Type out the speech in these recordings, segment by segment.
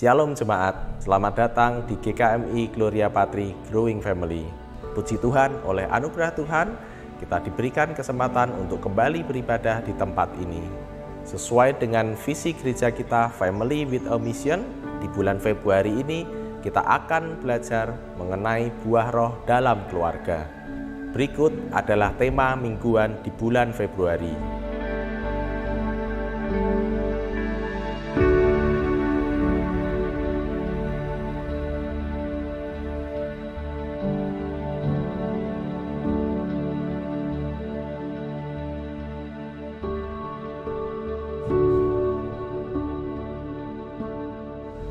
Shalom jemaat, selamat datang di GKMI Gloria Patri Growing Family. Puji Tuhan, oleh anugerah Tuhan, kita diberikan kesempatan untuk kembali beribadah di tempat ini. Sesuai dengan visi gereja kita, Family with a Mission, di bulan Februari ini, kita akan belajar mengenai buah roh dalam keluarga. Berikut adalah tema mingguan di bulan Februari.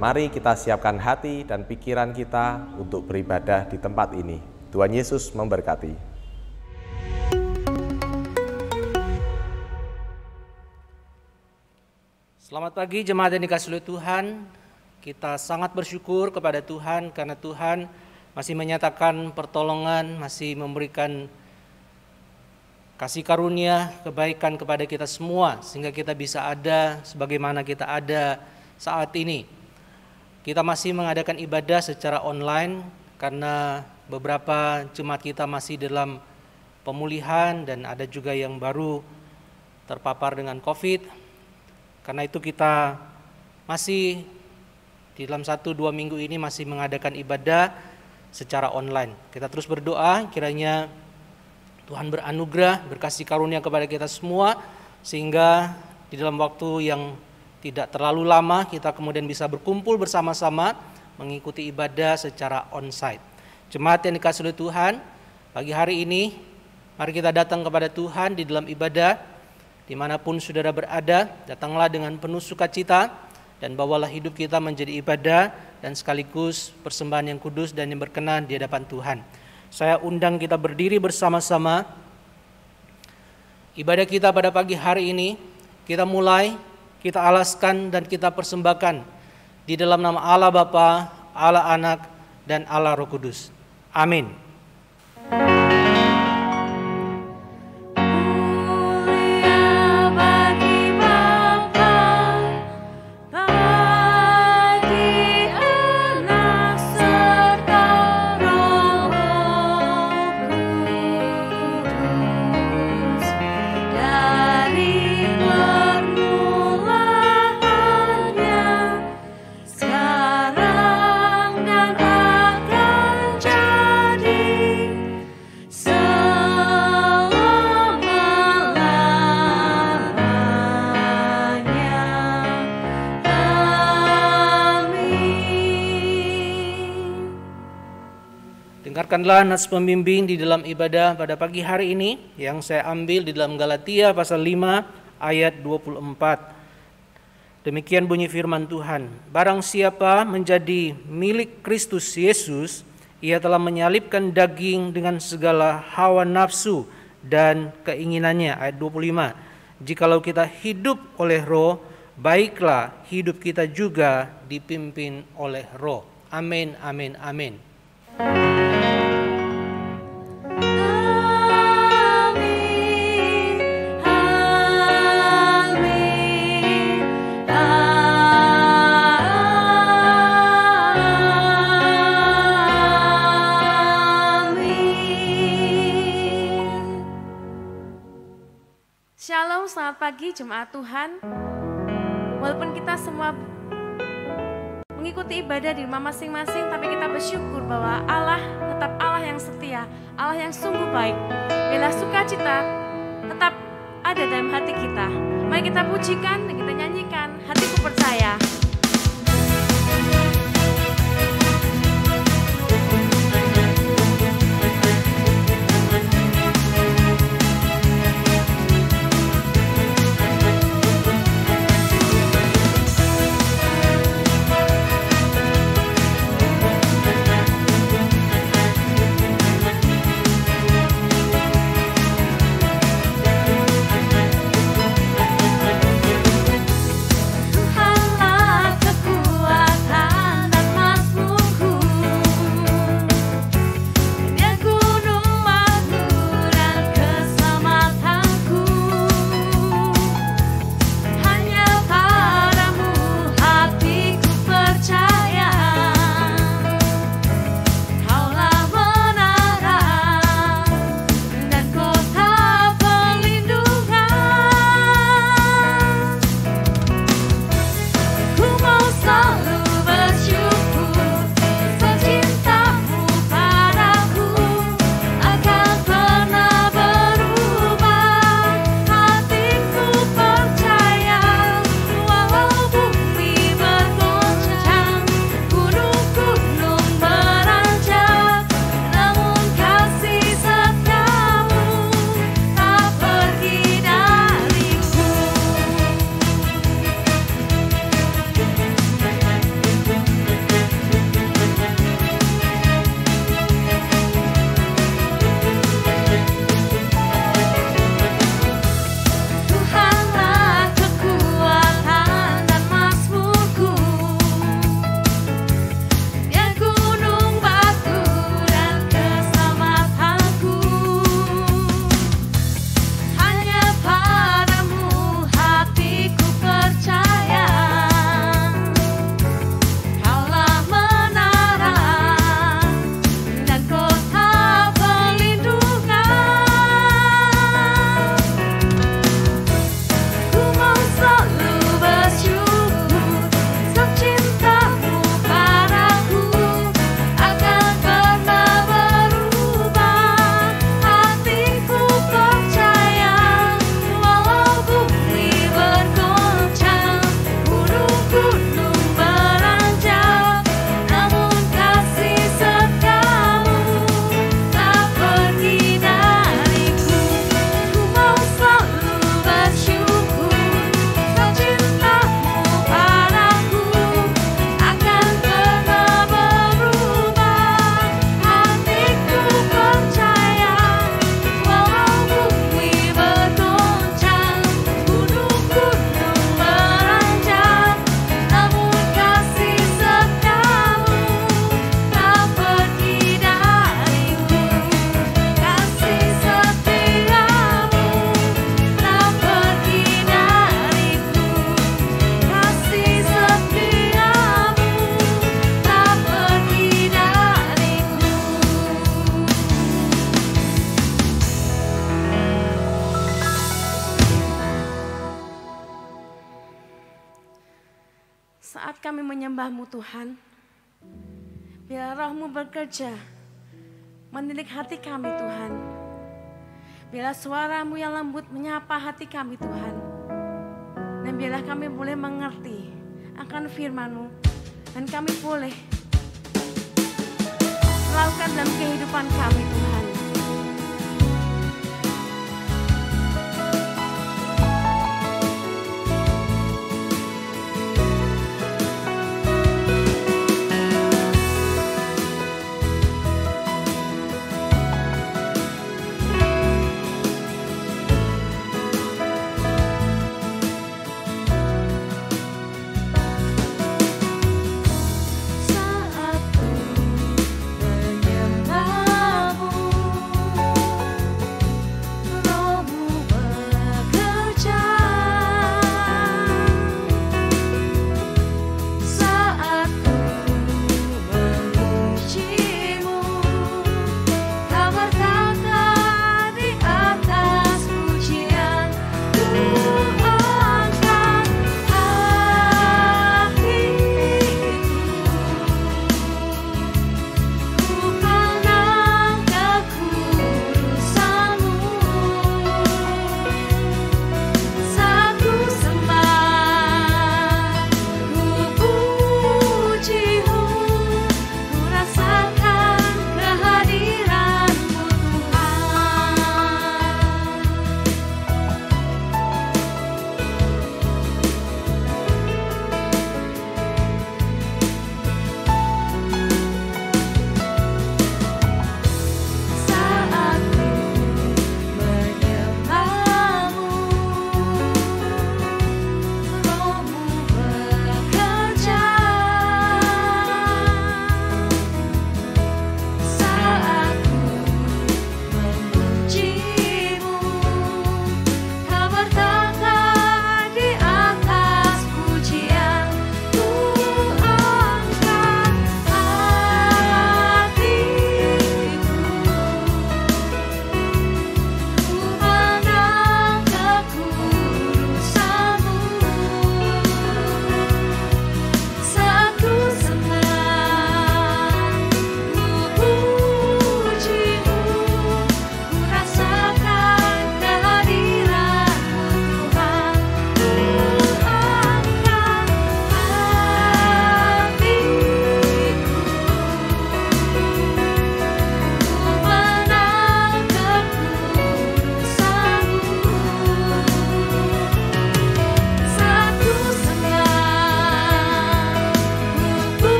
Mari kita siapkan hati dan pikiran kita untuk beribadah di tempat ini. Tuhan Yesus memberkati. Selamat pagi jemaat yang dikasihi oleh Tuhan. Kita sangat bersyukur kepada Tuhan karena Tuhan masih menyatakan pertolongan, masih memberikan kasih karunia, kebaikan kepada kita semua sehingga kita bisa ada sebagaimana kita ada saat ini. Kita masih mengadakan ibadah secara online karena beberapa jemaat kita masih dalam pemulihan dan ada juga yang baru terpapar dengan COVID. Karena itu kita masih di dalam 1-2 minggu ini masih mengadakan ibadah secara online. Kita terus berdoa kiranya Tuhan beranugerah, berkasih karunia kepada kita semua sehingga di dalam waktu yang tidak terlalu lama kita kemudian bisa berkumpul bersama-sama mengikuti ibadah secara onsite. Jemaat yang dikasihi oleh Tuhan, pagi hari ini mari kita datang kepada Tuhan di dalam ibadah. Dimanapun saudara berada, datanglah dengan penuh sukacita dan bawalah hidup kita menjadi ibadah dan sekaligus persembahan yang kudus dan yang berkenan di hadapan Tuhan. Saya undang kita berdiri bersama-sama. Ibadah kita pada pagi hari ini kita mulai, kita alaskan dan kita persembahkan di dalam nama Allah Bapa, Allah Anak, dan Allah Roh Kudus. Amin. Dengarkanlah nas pembimbing di dalam ibadah pada pagi hari ini yang saya ambil di dalam Galatia pasal 5 ayat 24. Demikian bunyi firman Tuhan. Barang siapa menjadi milik Kristus Yesus, ia telah menyalibkan daging dengan segala hawa nafsu dan keinginannya. Ayat 25. Jikalau kita hidup oleh roh, baiklah hidup kita juga dipimpin oleh roh. Amin, amin, amin. Shalom, selamat pagi jemaat Tuhan. Walaupun kita semua mengikuti ibadah di rumah masing-masing, tapi kita bersyukur bahwa Allah tetap Allah yang setia, Allah yang sungguh baik. Bila sukacita tetap ada dalam hati kita. Mari kita pujikan dan kita nyanyikan Hatiku Percaya. Tuhanlah saat kami menyembah-Mu Tuhan, biar Roh-Mu bekerja, menilik hati kami Tuhan. Biarlah suara-Mu yang lembut menyapa hati kami Tuhan. Dan biarlah kami boleh mengerti akan firman-Mu. Dan kami boleh melakukan dalam kehidupan kami Tuhan.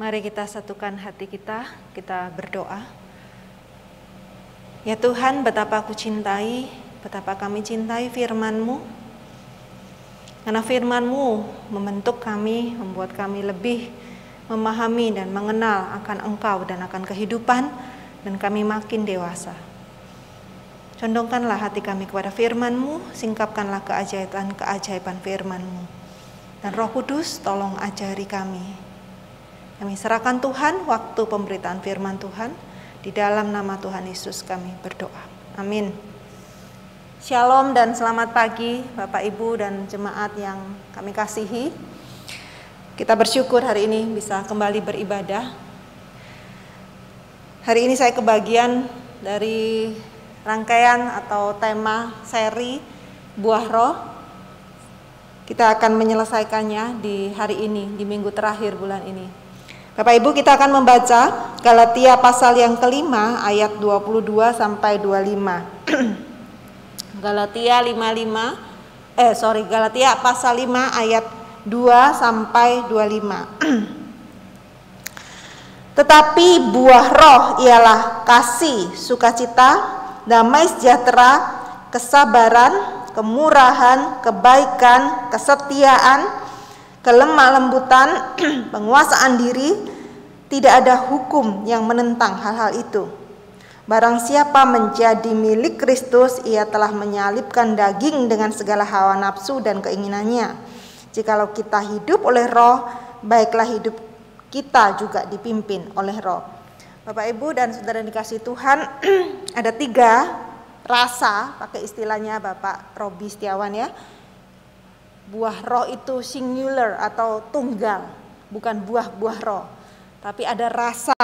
Mari kita satukan hati kita berdoa. Ya Tuhan, betapa aku cintai, betapa kami cintai firman-Mu. Karena firman-Mu membentuk kami, membuat kami lebih memahami dan mengenal akan Engkau dan akan kehidupan, dan kami makin dewasa. Condongkanlah hati kami kepada firman-Mu, singkapkanlah keajaiban firman-Mu. Dan Roh Kudus, tolong ajari kami. Kami serahkan Tuhan waktu pemberitaan firman Tuhan. Di dalam nama Tuhan Yesus kami berdoa. Amin. Shalom dan selamat pagi Bapak Ibu dan jemaat yang kami kasihi. Kita bersyukur hari ini bisa kembali beribadah. Hari ini saya kebagian dari rangkaian atau tema seri Buah Roh. Kita akan menyelesaikannya di hari ini, di minggu terakhir bulan ini. Bapak Ibu, kita akan membaca Galatia pasal yang kelima ayat 22 sampai 25. Galatia pasal 5 ayat 2 sampai 25. Tetapi buah roh ialah kasih, sukacita, damai sejahtera, kesabaran, kemurahan, kebaikan, kesetiaan, kelemah lembutan, penguasaan diri. Tidak ada hukum yang menentang hal-hal itu. Barang siapa menjadi milik Kristus, ia telah menyalibkan daging dengan segala hawa nafsu dan keinginannya. Jikalau kita hidup oleh roh, baiklah hidup kita juga dipimpin oleh roh. Bapak Ibu dan saudara yang dikasihi Tuhan, ada 3 rasa, pakai istilahnya Bapak Robi Setiawan ya. Buah roh itu singular atau tunggal, bukan buah-buah roh, tapi ada rasa.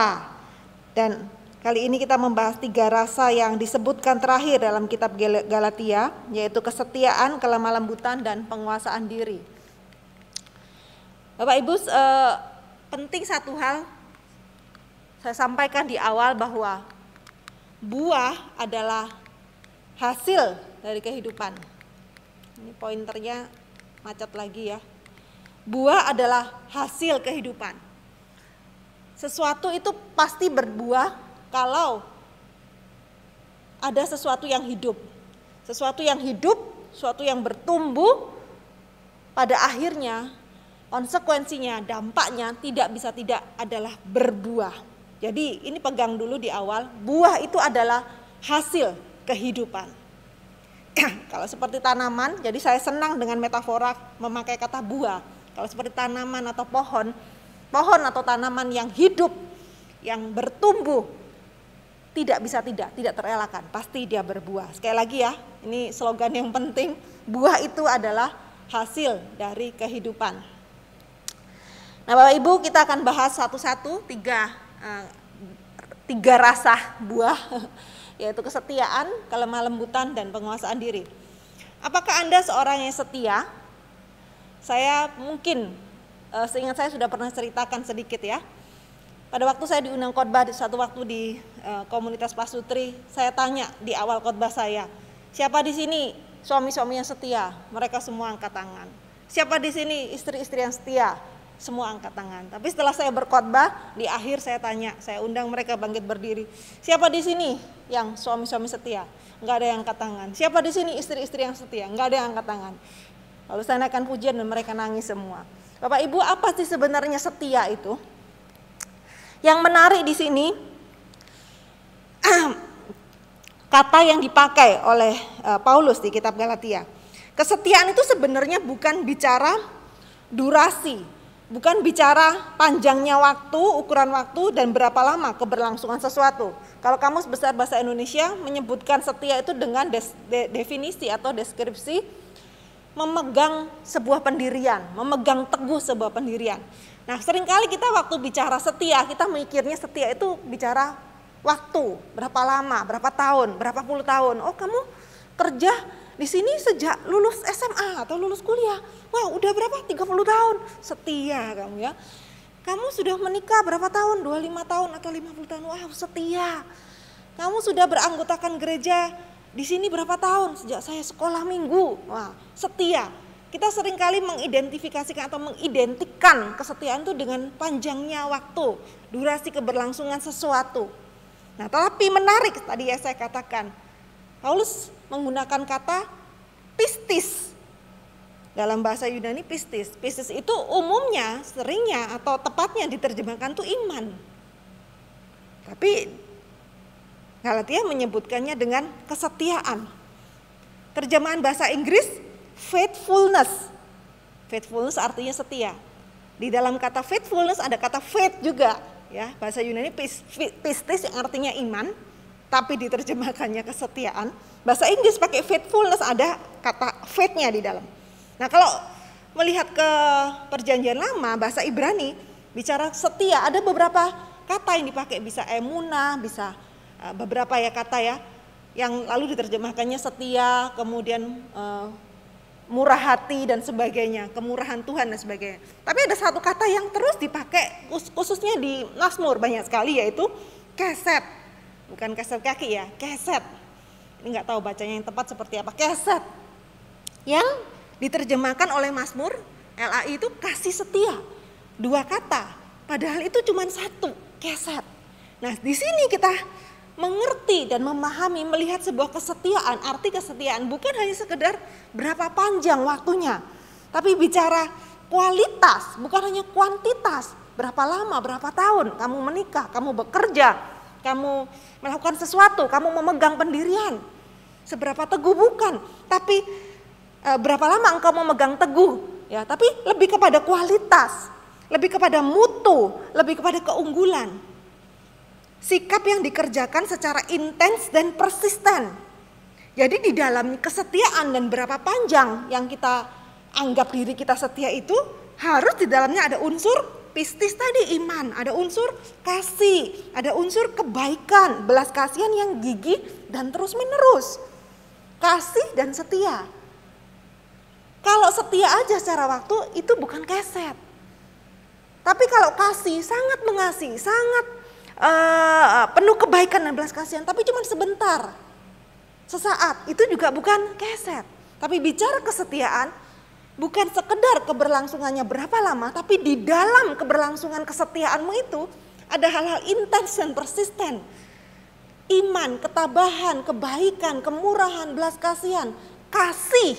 Dan kali ini kita membahas 3 rasa yang disebutkan terakhir dalam kitab Galatia, yaitu kesetiaan, kelemah lembutan, dan penguasaan diri. Bapak Ibu, penting satu hal saya sampaikan di awal, bahwa buah adalah hasil dari kehidupan. Ini pointernya macet lagi ya. Buah adalah hasil kehidupan. Sesuatu itu pasti berbuah kalau ada sesuatu yang hidup. Sesuatu yang hidup, sesuatu yang bertumbuh, pada akhirnya konsekuensinya, dampaknya tidak bisa tidak adalah berbuah. Jadi ini pegang dulu di awal, buah itu adalah hasil kehidupan. Kalau seperti tanaman, jadi saya senang dengan metafora memakai kata buah. Kalau seperti tanaman atau pohon atau tanaman yang hidup, yang bertumbuh, tidak bisa tidak terelakkan, pasti dia berbuah. Sekali lagi ya, ini slogan yang penting, buah itu adalah hasil dari kehidupan. Nah Bapak Ibu, kita akan bahas satu-satu 3 rasa buah, yaitu kesetiaan, kelemah lembutan, dan penguasaan diri. Apakah Anda seorang yang setia? Saya mungkin, seingat saya sudah pernah ceritakan sedikit ya. Pada waktu saya diundang khotbah di satu waktu di komunitas Pasutri, saya tanya di awal khotbah saya, siapa di sini suami-suami yang setia? Mereka semua angkat tangan. Siapa di sini istri-istri yang setia? Semua angkat tangan. Tapi setelah saya berkhotbah, di akhir saya tanya, saya undang mereka bangkit berdiri. Siapa di sini yang suami-suami setia? Enggak ada yang angkat tangan. Siapa di sini istri-istri yang setia? Enggak ada yang angkat tangan. Lalu saya naikkan pujian dan mereka nangis semua. Bapak Ibu, apa sih sebenarnya setia itu? Yang menarik di sini, kata yang dipakai oleh Paulus di kitab Galatia. Kesetiaan itu sebenarnya bukan bicara durasi. Bukan bicara panjangnya waktu, ukuran waktu, dan berapa lama keberlangsungan sesuatu. Kalau Kamus Besar Bahasa Indonesia menyebutkan setia itu dengan definisi atau deskripsi memegang sebuah pendirian, memegang teguh sebuah pendirian. Nah seringkali kita waktu bicara setia, kita mikirnya setia itu bicara waktu, berapa lama, berapa tahun, berapa puluh tahun. Oh kamu kerja di sini sejak lulus SMA atau lulus kuliah. Wah, udah berapa? 30 tahun. Setia kamu ya. Kamu sudah menikah berapa tahun? 25 tahun atau 50 tahun. Wah, setia. Kamu sudah beranggotakan gereja di sini berapa tahun? Sejak saya sekolah minggu. Wah, setia. Kita seringkali mengidentifikasikan atau mengidentikan kesetiaan itu dengan panjangnya waktu, durasi keberlangsungan sesuatu. Nah, tapi menarik tadi ya saya katakan, Paulus menggunakan kata pistis. Dalam bahasa Yunani pistis. Pistis itu umumnya, seringnya atau tepatnya diterjemahkan itu iman. Tapi Galatia menyebutkannya dengan kesetiaan. Terjemahan bahasa Inggris faithfulness. Faithfulness artinya setia. Di dalam kata faithfulness ada kata faith juga, ya. Bahasa Yunani pistis yang artinya iman, tapi diterjemahkannya kesetiaan. Bahasa Inggris pakai faithfulness, ada kata faith-nya di dalam. Nah kalau melihat ke perjanjian lama, bahasa Ibrani bicara setia, ada beberapa kata yang dipakai, bisa emunah, bisa beberapa ya kata ya, yang lalu diterjemahkannya setia, kemudian murah hati dan sebagainya, kemurahan Tuhan dan sebagainya. Tapi ada satu kata yang terus dipakai khususnya di Mazmur banyak sekali, yaitu keset. Bukan keset kaki ya, keset. Ini nggak tahu bacanya yang tepat seperti apa, keset. Yang diterjemahkan oleh Mazmur LAI itu kasih setia. 2 kata, padahal itu cuma 1, keset. Nah, di sini kita mengerti dan memahami, melihat sebuah kesetiaan. Arti kesetiaan bukan hanya sekedar berapa panjang waktunya, tapi bicara kualitas, bukan hanya kuantitas. Berapa lama, berapa tahun kamu menikah, kamu bekerja, kamu melakukan sesuatu, kamu memegang pendirian. Seberapa teguh bukan, tapi berapa lama engkau memegang teguh, ya. Tapi lebih kepada kualitas, lebih kepada mutu, lebih kepada keunggulan. Sikap yang dikerjakan secara intens dan persisten. Jadi di dalam kesetiaan dan berapa panjang yang kita anggap diri kita setia itu, harus di dalamnya ada unsur pistis tadi, iman, ada unsur kasih, ada unsur kebaikan, belas kasihan yang gigih dan terus menerus. Kasih dan setia. Kalau setia aja secara waktu itu bukan keset. Tapi kalau kasih, sangat mengasihi, sangat penuh kebaikan dan belas kasihan, tapi cuma sebentar, sesaat, itu juga bukan keset. Tapi bicara kesetiaan, bukan sekedar keberlangsungannya berapa lama, tapi di dalam keberlangsungan kesetiaanmu itu ada hal-hal intens dan persisten. Iman, ketabahan, kebaikan, kemurahan, belas kasihan, kasih,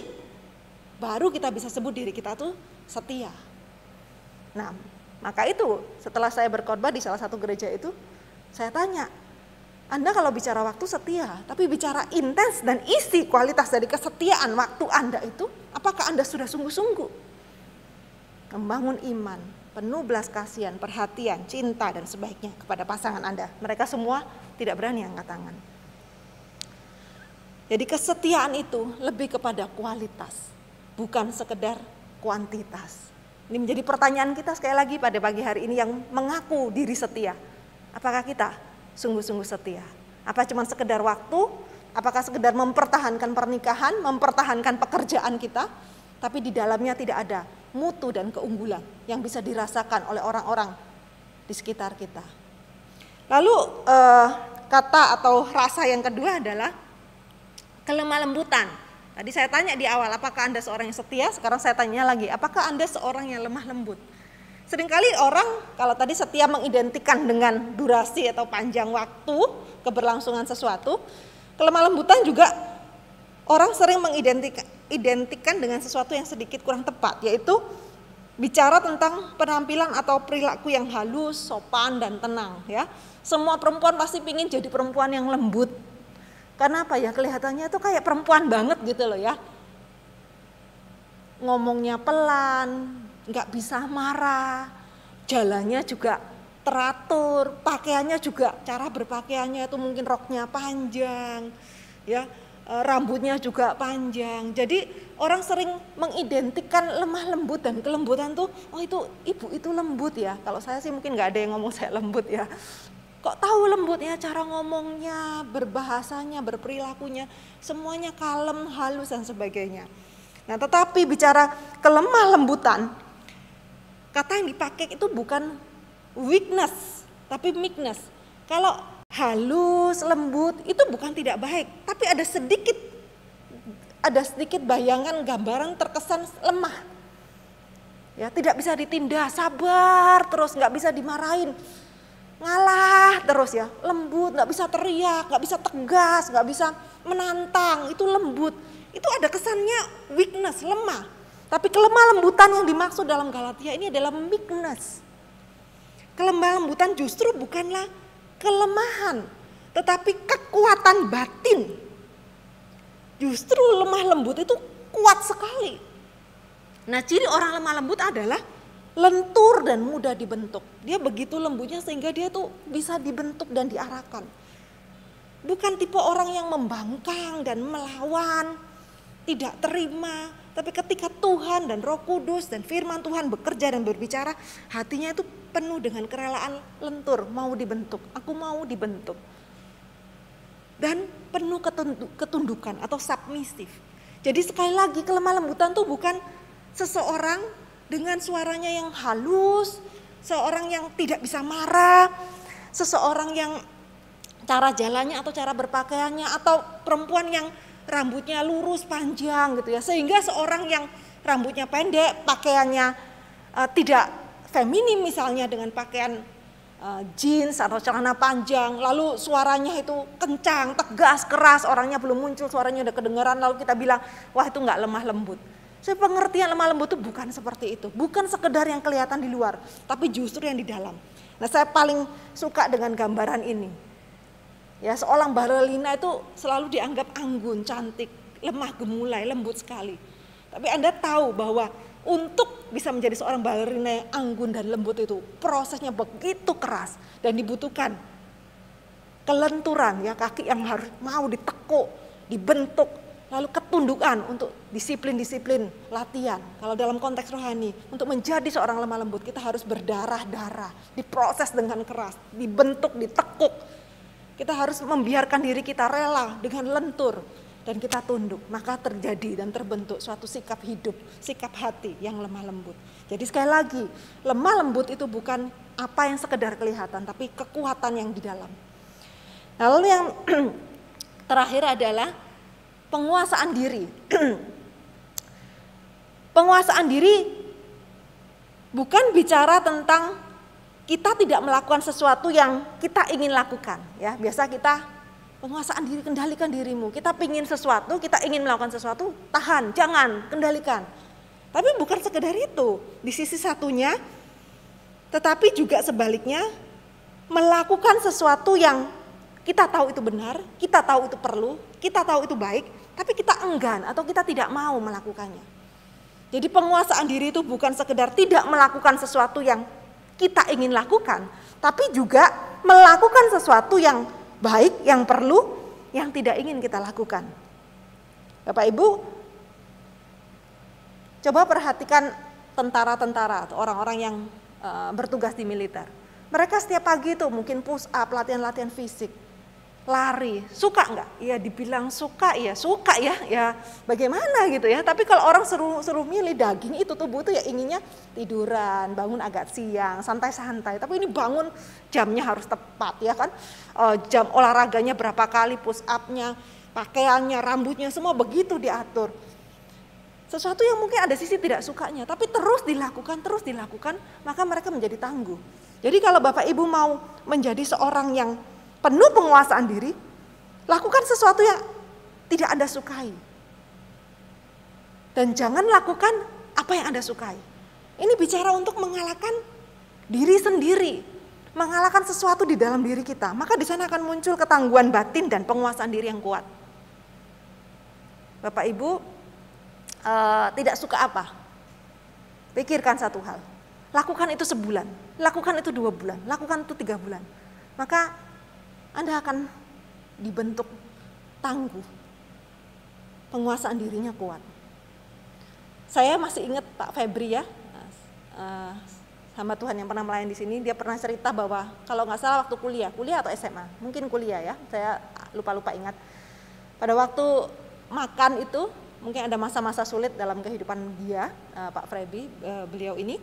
baru kita bisa sebut diri kita tuh setia. Nah, maka itu setelah saya berkhotbah di salah satu gereja itu, saya tanya, Anda kalau bicara waktu setia, tapi bicara intens dan isi kualitas dari kesetiaan waktu Anda itu, apakah Anda sudah sungguh-sungguh membangun iman, penuh belas kasihan, perhatian, cinta dan sebaiknya kepada pasangan Anda? Mereka semua tidak berani angkat tangan. Jadi kesetiaan itu lebih kepada kualitas, bukan sekedar kuantitas. Ini menjadi pertanyaan kita sekali lagi pada pagi hari ini yang mengaku diri setia. Apakah kita sungguh-sungguh setia? Apa cuma sekedar waktu? Apakah sekedar mempertahankan pernikahan, mempertahankan pekerjaan kita, tapi di dalamnya tidak ada mutu dan keunggulan yang bisa dirasakan oleh orang-orang di sekitar kita. Lalu kata atau rasa yang kedua adalah kelemah lembutan. Tadi saya tanya di awal, apakah Anda seorang yang setia? Sekarang saya tanya lagi, apakah Anda seorang yang lemah lembut? Seringkali orang kalau tadi setia mengidentikan dengan durasi atau panjang waktu keberlangsungan sesuatu, kelemah lembutan juga orang sering mengidentikan dengan sesuatu yang sedikit kurang tepat, yaitu bicara tentang penampilan atau perilaku yang halus, sopan dan tenang, ya. Semua perempuan pasti ingin jadi perempuan yang lembut. Karena apa ya, kelihatannya itu kayak perempuan banget gitu loh ya. Ngomongnya pelan, nggak bisa marah, jalannya juga teratur, pakaiannya juga, cara berpakaiannya itu mungkin roknya panjang, ya, rambutnya juga panjang. Jadi orang sering mengidentikan lemah lembut dan kelembutan tuh, oh itu ibu itu lembut ya. Kalau saya sih mungkin nggak ada yang ngomong saya lembut ya. Kok tahu lembutnya, cara ngomongnya, berbahasanya, berperilakunya, semuanya kalem, halus dan sebagainya. Nah, tetapi bicara kelemah lembutan, kata yang dipakai itu bukan weakness, tapi meekness. Kalau halus, lembut itu bukan tidak baik, tapi ada sedikit bayangan gambaran terkesan lemah. Ya, tidak bisa ditindas, sabar terus, nggak bisa dimarahin. Ngalah terus ya, lembut, nggak bisa teriak, nggak bisa tegas, nggak bisa menantang, itu lembut. Itu ada kesannya weakness, lemah. Tapi kelemah lembutan yang dimaksud dalam Galatia ini adalah meekness. Kelemah lembutan justru bukanlah kelemahan, tetapi kekuatan batin. Justru lemah lembut itu kuat sekali. Nah, ciri orang lemah lembut adalah lentur dan mudah dibentuk. Dia begitu lembutnya sehingga dia tuh bisa dibentuk dan diarahkan. Bukan tipe orang yang membangkang dan melawan, tidak terima. Tapi ketika Tuhan dan Roh Kudus dan firman Tuhan bekerja dan berbicara, hatinya itu penuh dengan kerelaan lentur, mau dibentuk. Aku mau dibentuk. Dan penuh ketundukan atau submisif. Jadi sekali lagi kelemah lembutan tuh bukan seseorang dengan suaranya yang halus, seorang yang tidak bisa marah, seseorang yang cara jalannya atau cara berpakaiannya, atau perempuan yang rambutnya lurus panjang gitu ya. Sehingga seorang yang rambutnya pendek, pakaiannya tidak feminim misalnya dengan pakaian jeans atau celana panjang, lalu suaranya itu kencang, tegas, keras, orangnya belum muncul, suaranya udah kedengaran, lalu kita bilang, wah itu nggak lemah lembut. Saya pengertian lemah lembut itu bukan seperti itu, bukan sekedar yang kelihatan di luar, tapi justru yang di dalam. Nah, saya paling suka dengan gambaran ini. Ya, seorang balerina itu selalu dianggap anggun, cantik, lemah gemulai, lembut sekali. Tapi Anda tahu bahwa untuk bisa menjadi seorang balerina yang anggun dan lembut itu prosesnya begitu keras dan dibutuhkan kelenturan ya, kaki yang harus mau ditekuk, dibentuk, lalu ketundukan untuk disiplin-disiplin latihan. Kalau dalam konteks rohani, untuk menjadi seorang lemah lembut kita harus berdarah-darah, diproses dengan keras, dibentuk, ditekuk. Kita harus membiarkan diri kita rela dengan lentur dan kita tunduk, maka terjadi dan terbentuk suatu sikap hidup, sikap hati yang lemah lembut. Jadi sekali lagi, lemah lembut itu bukan apa yang sekedar kelihatan, tapi kekuatan yang di dalam. Lalu yang terakhir adalah penguasaan diri. Penguasaan diri bukan bicara tentang kita tidak melakukan sesuatu yang kita ingin lakukan. Ya, biasa kita penguasaan diri, kendalikan dirimu. Kita ingin sesuatu, kita ingin melakukan sesuatu, tahan, jangan, kendalikan. Tapi bukan sekedar itu. Di sisi satunya, tetapi juga sebaliknya, melakukan sesuatu yang kita tahu itu benar, kita tahu itu perlu, kita tahu itu baik, tapi kita enggan atau kita tidak mau melakukannya. Jadi penguasaan diri itu bukan sekedar tidak melakukan sesuatu yang kita ingin lakukan, tapi juga melakukan sesuatu yang baik, yang perlu, yang tidak ingin kita lakukan. Bapak Ibu, coba perhatikan tentara-tentara atau orang-orang yang bertugas di militer. Mereka setiap pagi itu mungkin push up, latihan-latihan fisik, lari. Suka nggak? Ya dibilang suka ya, ya bagaimana gitu ya. Tapi kalau orang suruh milih daging itu, tubuh itu ya inginnya tiduran, bangun agak siang, santai-santai. Tapi ini bangun jamnya harus tepat ya kan. Jam olahraganya berapa kali, push up-nya, pakaiannya, rambutnya semua begitu diatur. Sesuatu yang mungkin ada sisi tidak sukanya, tapi terus dilakukan, maka mereka menjadi tangguh. Jadi kalau Bapak Ibu mau menjadi seorang yang penuh penguasaan diri, lakukan sesuatu yang tidak Anda sukai. Dan jangan lakukan apa yang Anda sukai. Ini bicara untuk mengalahkan diri sendiri, mengalahkan sesuatu di dalam diri kita. Maka di sana akan muncul ketangguhan batin dan penguasaan diri yang kuat. Bapak Ibu tidak suka apa? Pikirkan satu hal. Lakukan itu sebulan, lakukan itu 2 bulan, lakukan itu 3 bulan. Maka Anda akan dibentuk tangguh, penguasaan dirinya kuat. Saya masih ingat Pak Febri ya, hamba Tuhan yang pernah melayani di sini, dia pernah cerita bahwa kalau nggak salah waktu kuliah atau SMA, mungkin kuliah ya, saya lupa ingat. Pada waktu makan itu, mungkin ada masa-masa sulit dalam kehidupan dia, Pak Febri, beliau ini.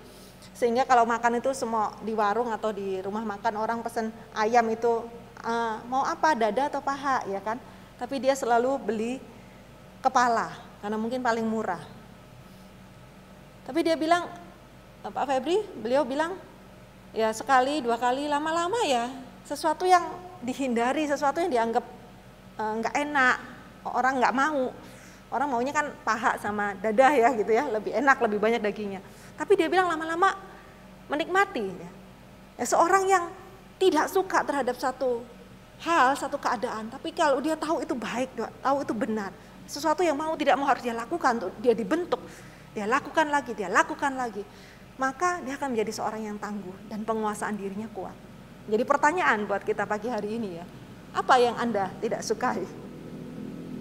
Sehingga kalau makan itu semua di warung atau di rumah makan orang pesen ayam itu mau apa, dada atau paha ya kan. Tapi dia selalu beli kepala karena mungkin paling murah. Tapi dia bilang, Pak Febri, beliau bilang ya sekali, 2 kali, lama-lama ya sesuatu yang dihindari, sesuatu yang dianggap nggak enak, orang nggak mau. Orang maunya kan paha sama dada ya gitu ya, lebih enak, lebih banyak dagingnya. Tapi dia bilang lama-lama menikmati. Ya, seorang yang tidak suka terhadap satu hal, satu keadaan, tapi kalau dia tahu itu baik, tahu itu benar, sesuatu yang mau tidak mau harus dia lakukan, untuk dia dibentuk, dia lakukan lagi, maka dia akan menjadi seorang yang tangguh dan penguasaan dirinya kuat. Jadi pertanyaan buat kita pagi hari ini ya, apa yang Anda tidak sukai?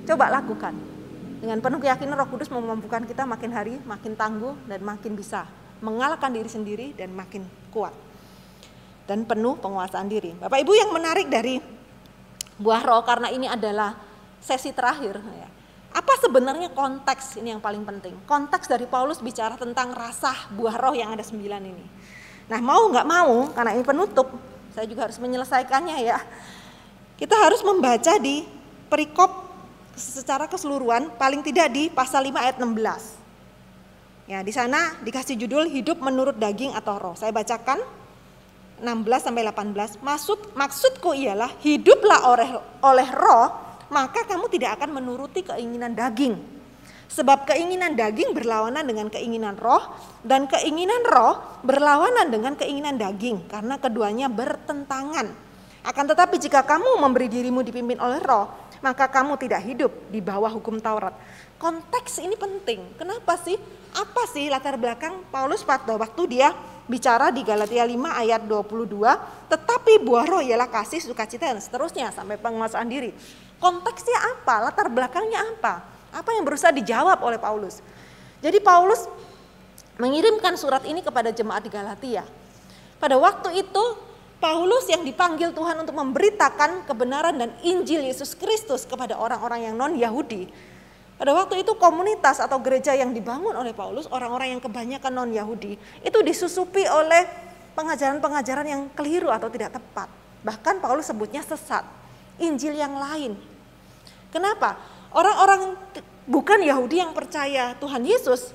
Coba lakukan. Dengan penuh keyakinan Roh Kudus memampukan kita makin hari makin tangguh dan makin bisa mengalahkan diri sendiri dan makin kuat dan penuh penguasaan diri. Bapak Ibu, yang menarik dari buah roh, karena ini adalah sesi terakhir ya. Apa sebenarnya konteks ini yang paling penting? Konteks dari Paulus bicara tentang rasa buah roh yang ada 9 ini. Nah, mau nggak mau, karena ini penutup, saya juga harus menyelesaikannya ya. Kita harus membaca di perikop secara keseluruhan, paling tidak di pasal 5 ayat 16. Ya, di sana dikasih judul hidup menurut daging atau roh. Saya bacakan 16 sampai 18. Maksudku ialah hiduplah oleh roh, maka kamu tidak akan menuruti keinginan daging. Sebab keinginan daging berlawanan dengan keinginan roh, dan keinginan roh berlawanan dengan keinginan daging, karena keduanya bertentangan. Akan tetapi jika kamu memberi dirimu dipimpin oleh roh, maka kamu tidak hidup di bawah hukum Taurat. Konteks ini penting. Kenapa sih? Apa sih latar belakang Paulus pada waktu dia bicara di Galatia 5 ayat 22, tetapi buah roh ialah kasih, sukacita, dan seterusnya sampai penguasaan diri. Konteksnya apa? Latar belakangnya apa? Apa yang berusaha dijawab oleh Paulus? Jadi Paulus mengirimkan surat ini kepada jemaat di Galatia. Pada waktu itu Paulus yang dipanggil Tuhan untuk memberitakan kebenaran dan Injil Yesus Kristus kepada orang-orang yang non-Yahudi. Pada waktu itu komunitas atau gereja yang dibangun oleh Paulus, orang-orang yang kebanyakan non-Yahudi, itu disusupi oleh pengajaran-pengajaran yang keliru atau tidak tepat. Bahkan Paulus sebutnya sesat, Injil yang lain. Kenapa? Orang-orang bukan Yahudi yang percaya Tuhan Yesus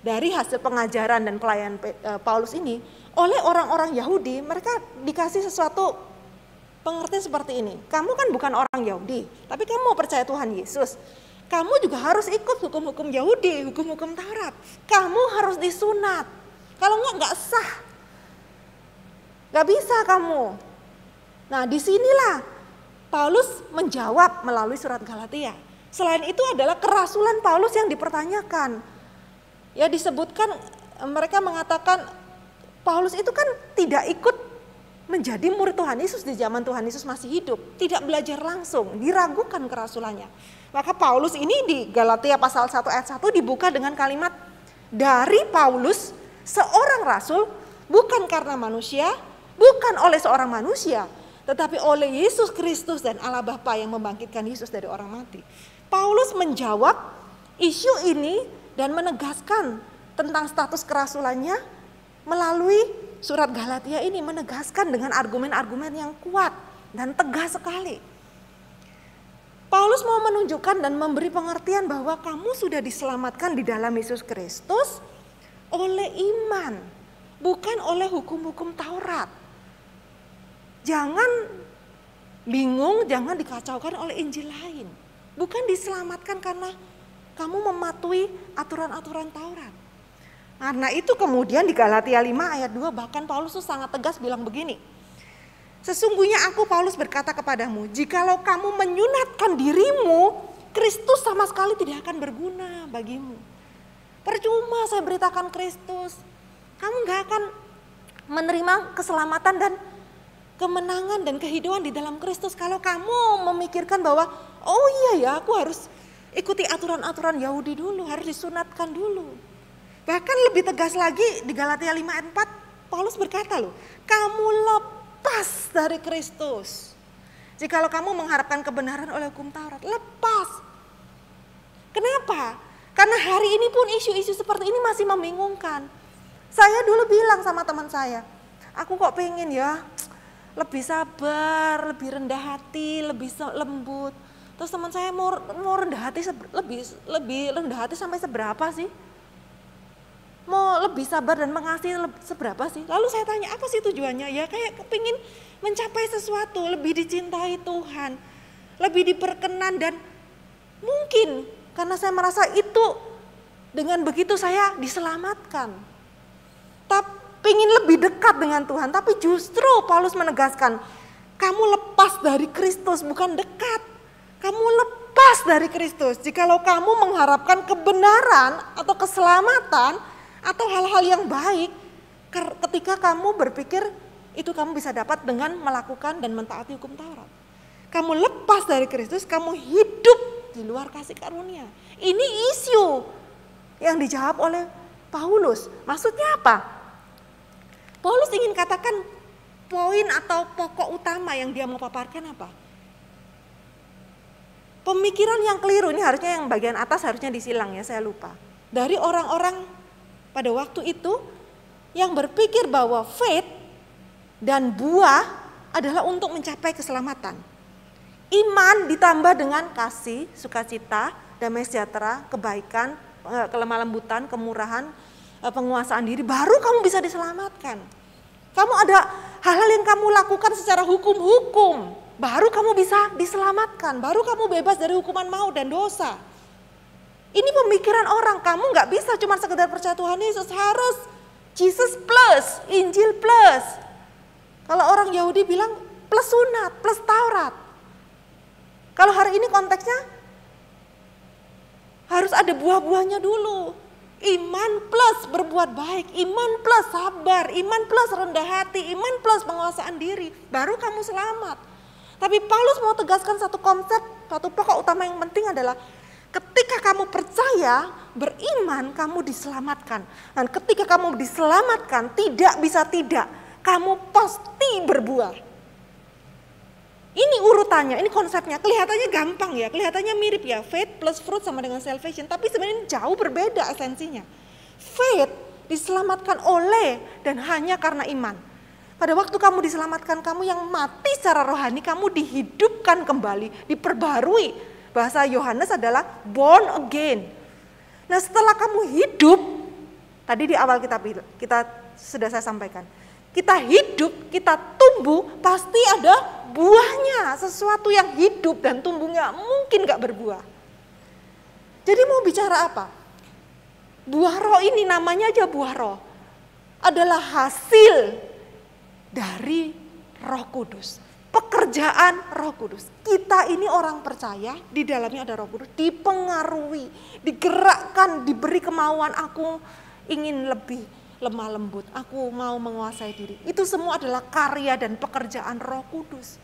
dari hasil pengajaran dan pelayanan Paulus ini, oleh orang-orang Yahudi, mereka dikasih sesuatu pengertian seperti ini. Kamu kan bukan orang Yahudi, tapi kamu mau percaya Tuhan Yesus. Kamu juga harus ikut hukum-hukum Yahudi, hukum-hukum Taurat. Kamu harus disunat. Kalau nggak sah. Nggak bisa kamu. Nah, disinilah Paulus menjawab melalui surat Galatia. Selain itu adalah kerasulan Paulus yang dipertanyakan. Ya, disebutkan mereka mengatakan Paulus itu kan tidak ikut menjadi murid Tuhan Yesus di zaman Tuhan Yesus masih hidup. Tidak belajar langsung, diragukan kerasulannya. Maka Paulus ini di Galatia pasal 1 ayat 1 dibuka dengan kalimat, dari Paulus seorang rasul, bukan karena manusia, bukan oleh seorang manusia, tetapi oleh Yesus Kristus dan Allah Bapa yang membangkitkan Yesus dari orang mati. Paulus menjawab isu ini dan menegaskan tentang status kerasulannya melalui surat Galatia ini, menegaskan dengan argumen-argumen yang kuat dan tegas sekali. Paulus mau menunjukkan dan memberi pengertian bahwa kamu sudah diselamatkan di dalam Yesus Kristus oleh iman, bukan oleh hukum-hukum Taurat. Jangan bingung, jangan dikacaukan oleh Injil lain. Bukan diselamatkan karena kamu mematuhi aturan-aturan Taurat. Karena itu kemudian di Galatia 5 ayat 2 bahkan Paulus tuh sangat tegas bilang begini. Sesungguhnya aku Paulus berkata kepadamu, jikalau kamu menyunatkan dirimu, Kristus sama sekali tidak akan berguna bagimu. Percuma saya beritakan Kristus. Kamu gak akan menerima keselamatan dan kemenangan dan kehidupan di dalam Kristus kalau kamu memikirkan bahwa oh iya ya aku harus ikuti aturan-aturan Yahudi dulu, harus disunatkan dulu. Bahkan lebih tegas lagi di Galatia 5 ayat 4 Paulus berkata loh, kamu lepas dari Kristus. Jikalau kamu mengharapkan kebenaran oleh hukum Taurat, lepas. Kenapa? Karena hari ini pun isu-isu seperti ini masih membingungkan. Saya dulu bilang sama teman saya, aku kok pengen ya lebih sabar, lebih rendah hati, lebih lembut. Terus teman saya mau rendah hati lebih rendah hati sampai seberapa sih? Mau lebih sabar dan mengasihi seberapa sih? Lalu saya tanya apa sih tujuannya? Ya kayak kepingin mencapai sesuatu, lebih dicintai Tuhan, lebih diperkenan dan mungkin karena saya merasa itu dengan begitu saya diselamatkan. Tapi ingin lebih dekat dengan Tuhan, tapi justru Paulus menegaskan, kamu lepas dari Kristus bukan dekat. Kamu lepas dari Kristus. Jikalau kamu mengharapkan kebenaran atau keselamatan atau hal-hal yang baik, ketika kamu berpikir itu kamu bisa dapat dengan melakukan dan mentaati hukum Taurat. Kamu lepas dari Kristus, kamu hidup di luar kasih karunia. Ini isu yang dijawab oleh Paulus. Maksudnya apa? Paulus ingin katakan poin atau pokok utama yang dia mau paparkan apa? Pemikiran yang keliru, ini harusnya yang bagian atas harusnya disilang ya, saya lupa. Dari orang-orang pada waktu itu yang berpikir bahwa faith dan buah adalah untuk mencapai keselamatan. Iman ditambah dengan kasih, sukacita, damai sejahtera, kebaikan, kelemah lembutan, kemurahan, penguasaan diri, baru kamu bisa diselamatkan. Kamu ada hal-hal yang kamu lakukan secara hukum-hukum, baru kamu bisa diselamatkan, baru kamu bebas dari hukuman maut dan dosa. Ini pemikiran orang, kamu gak bisa cuma sekedar percaya Tuhan Yesus, harus Jesus plus, Injil plus. Kalau orang Yahudi bilang plus sunat, plus Taurat. Kalau hari ini konteksnya harus ada buah-buahnya dulu. Iman plus berbuat baik, iman plus sabar, iman plus rendah hati, iman plus penguasaan diri, baru kamu selamat. Tapi Paulus mau tegaskan satu konsep, satu pokok utama yang penting adalah ketika kamu percaya, beriman, kamu diselamatkan. Dan ketika kamu diselamatkan, tidak bisa tidak, kamu pasti berbuah. Ini urutannya, ini konsepnya, kelihatannya gampang ya, kelihatannya mirip ya, faith plus fruit sama dengan salvation, tapi sebenarnya jauh berbeda esensinya. Faith diselamatkan oleh dan hanya karena iman. Pada waktu kamu diselamatkan, kamu yang mati secara rohani, kamu dihidupkan kembali, diperbarui. Bahasa Yohanes adalah born again. Nah setelah kamu hidup, tadi di awal kita sudah saya sampaikan, kita hidup, kita tumbuh, pasti ada buahnya. Sesuatu yang hidup dan tumbuh gak mungkin gak berbuah. Jadi mau bicara apa? Buah roh ini namanya aja buah roh. Adalah hasil dari Roh Kudus. Pekerjaan Roh Kudus. Kita ini orang percaya, di dalamnya ada Roh Kudus, dipengaruhi, digerakkan, diberi kemauan, aku ingin lebih lemah lembut, aku mau menguasai diri. Itu semua adalah karya dan pekerjaan Roh Kudus.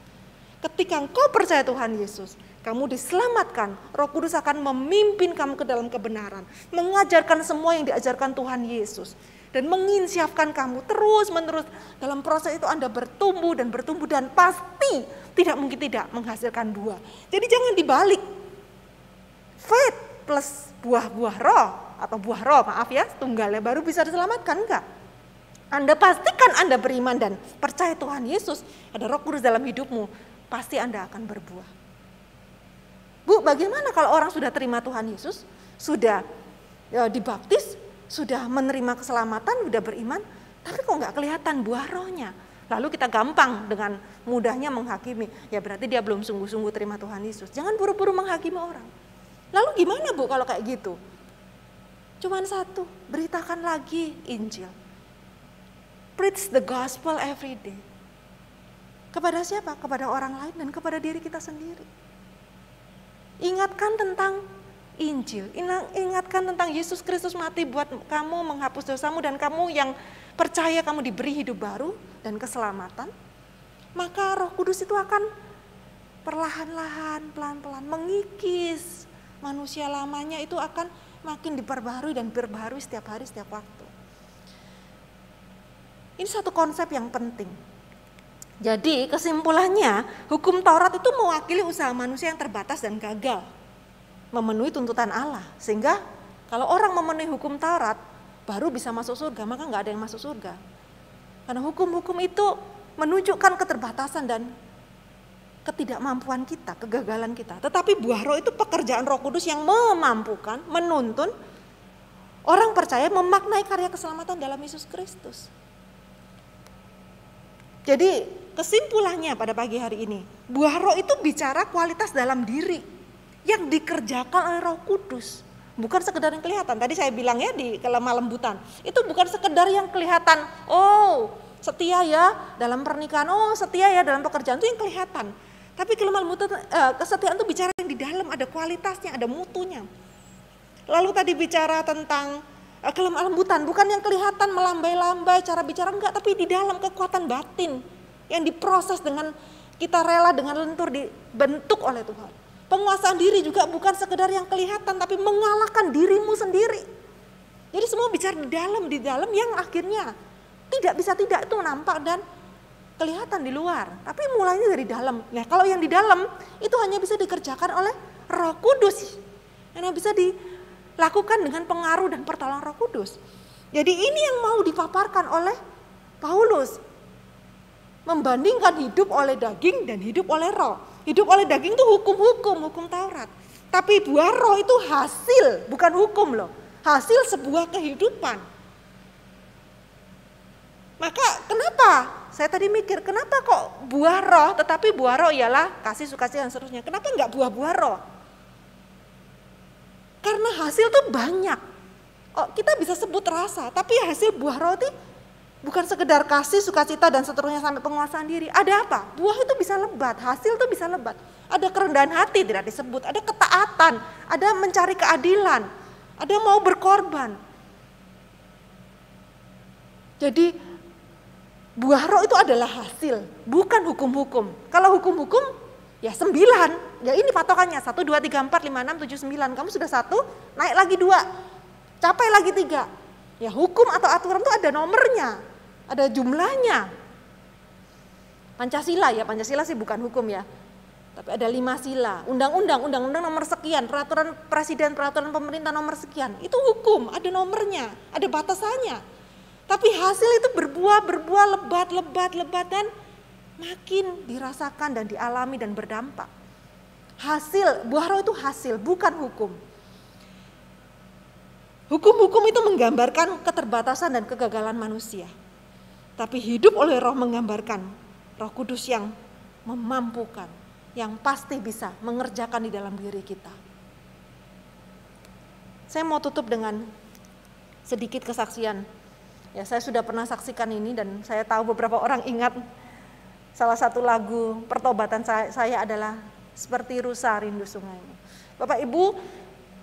Ketika engkau percaya Tuhan Yesus, kamu diselamatkan, Roh Kudus akan memimpin kamu ke dalam kebenaran, mengajarkan semua yang diajarkan Tuhan Yesus, dan menginsyafkan kamu terus menerus. Dalam proses itu Anda bertumbuh dan pasti tidak mungkin tidak menghasilkan buah. Jadi jangan dibalik. Faith plus buah-buah roh atau buah roh, maaf ya, tunggalnya baru bisa diselamatkan, enggak. Anda pastikan Anda beriman dan percaya Tuhan Yesus, ada Roh Kudus dalam hidupmu, pasti Anda akan berbuah. Bu, bagaimana kalau orang sudah terima Tuhan Yesus, sudah dibaptis, sudah menerima keselamatan, sudah beriman, tapi kok nggak kelihatan buah rohnya? Lalu kita gampang dengan mudahnya menghakimi, ya berarti dia belum sungguh-sungguh terima Tuhan Yesus. Jangan buru-buru menghakimi orang. Lalu gimana Bu kalau kayak gitu? Cuman satu, beritakan lagi Injil. Preach the gospel every day. Kepada siapa? Kepada orang lain dan kepada diri kita sendiri. Ingatkan tentang Injil, ingatkan tentang Yesus Kristus mati buat kamu, menghapus dosamu, dan kamu yang percaya kamu diberi hidup baru dan keselamatan. Maka Roh Kudus itu akan perlahan-lahan, pelan-pelan mengikis manusia lamanya, itu akan makin diperbarui dan berbaharui setiap hari, setiap waktu. Ini satu konsep yang penting. Jadi kesimpulannya, hukum Taurat itu mewakili usaha manusia yang terbatas dan gagal memenuhi tuntutan Allah. Sehingga kalau orang memenuhi hukum Taurat baru bisa masuk surga, maka nggak ada yang masuk surga. Karena hukum-hukum itu menunjukkan keterbatasan dan ketidakmampuan kita, kegagalan kita. Tetapi buah roh itu pekerjaan Roh Kudus yang memampukan, menuntun orang percaya memaknai karya keselamatan dalam Yesus Kristus. Jadi kesimpulannya pada pagi hari ini, buah roh itu bicara kualitas dalam diri yang dikerjakan oleh Roh Kudus, bukan sekedar yang kelihatan. Tadi saya bilang ya di kelemah lembutan, itu bukan sekedar yang kelihatan. Oh, setia ya dalam pernikahan, oh setia ya dalam pekerjaan, itu yang kelihatan. Tapi kelemah lembutan, kesetiaan itu bicara yang di dalam, ada kualitasnya, ada mutunya. Lalu tadi bicara tentang kelemah lembutan, bukan yang kelihatan melambai-lambai cara bicara, enggak, tapi di dalam kekuatan batin yang diproses dengan kita rela dengan lentur dibentuk oleh Tuhan. Penguasaan diri juga bukan sekedar yang kelihatan, tapi mengalahkan dirimu sendiri. Jadi semua bicara di dalam yang akhirnya tidak bisa tidak itu nampak dan kelihatan di luar. Tapi mulainya dari dalam. Nah kalau yang di dalam itu hanya bisa dikerjakan oleh Roh Kudus yang bisa dilakukan dengan pengaruh dan pertolongan Roh Kudus. Jadi ini yang mau dipaparkan oleh Paulus. Membandingkan hidup oleh daging dan hidup oleh roh. Hidup oleh daging itu hukum Taurat. Tapi buah roh itu hasil, bukan hukum loh. Hasil sebuah kehidupan. Maka kenapa? Saya tadi mikir, kenapa kok buah roh, tetapi buah roh ialah kasih, sukacita dan seterusnya. Kenapa enggak buah-buah roh? Karena hasil tuh banyak. Oh, kita bisa sebut rasa, tapi hasil buah roh itu bukan sekedar kasih, sukacita dan seterusnya sampai penguasaan diri. Ada apa? Buah itu bisa lebat, hasil itu bisa lebat. Ada kerendahan hati tidak disebut, ada ketaatan, ada mencari keadilan, ada mau berkorban. Jadi buah roh itu adalah hasil, bukan hukum-hukum. Kalau hukum-hukum ya 9, ya ini patokannya 1, 2, 3, 4, 5, 6, 7, 9. Kamu sudah 1, naik lagi 2, capai lagi 3. Ya hukum atau aturan itu ada nomornya, ada jumlahnya. Pancasila sih bukan hukum ya. Tapi ada 5 sila, undang-undang nomor sekian, peraturan presiden, peraturan pemerintah nomor sekian. Itu hukum, ada nomornya, ada batasannya. Tapi hasil itu berbuah lebat dan makin dirasakan dan dialami dan berdampak. Hasil, buah roh itu hasil, bukan hukum. Hukum-hukum itu menggambarkan keterbatasan dan kegagalan manusia. Tapi hidup oleh roh menggambarkan Roh Kudus yang memampukan, yang pasti bisa mengerjakan di dalam diri kita. Saya mau tutup dengan sedikit kesaksian. Ya, saya sudah pernah saksikan ini dan saya tahu beberapa orang ingat salah satu lagu pertobatan saya adalah Seperti Rusa Rindu Sungai. Bapak Ibu,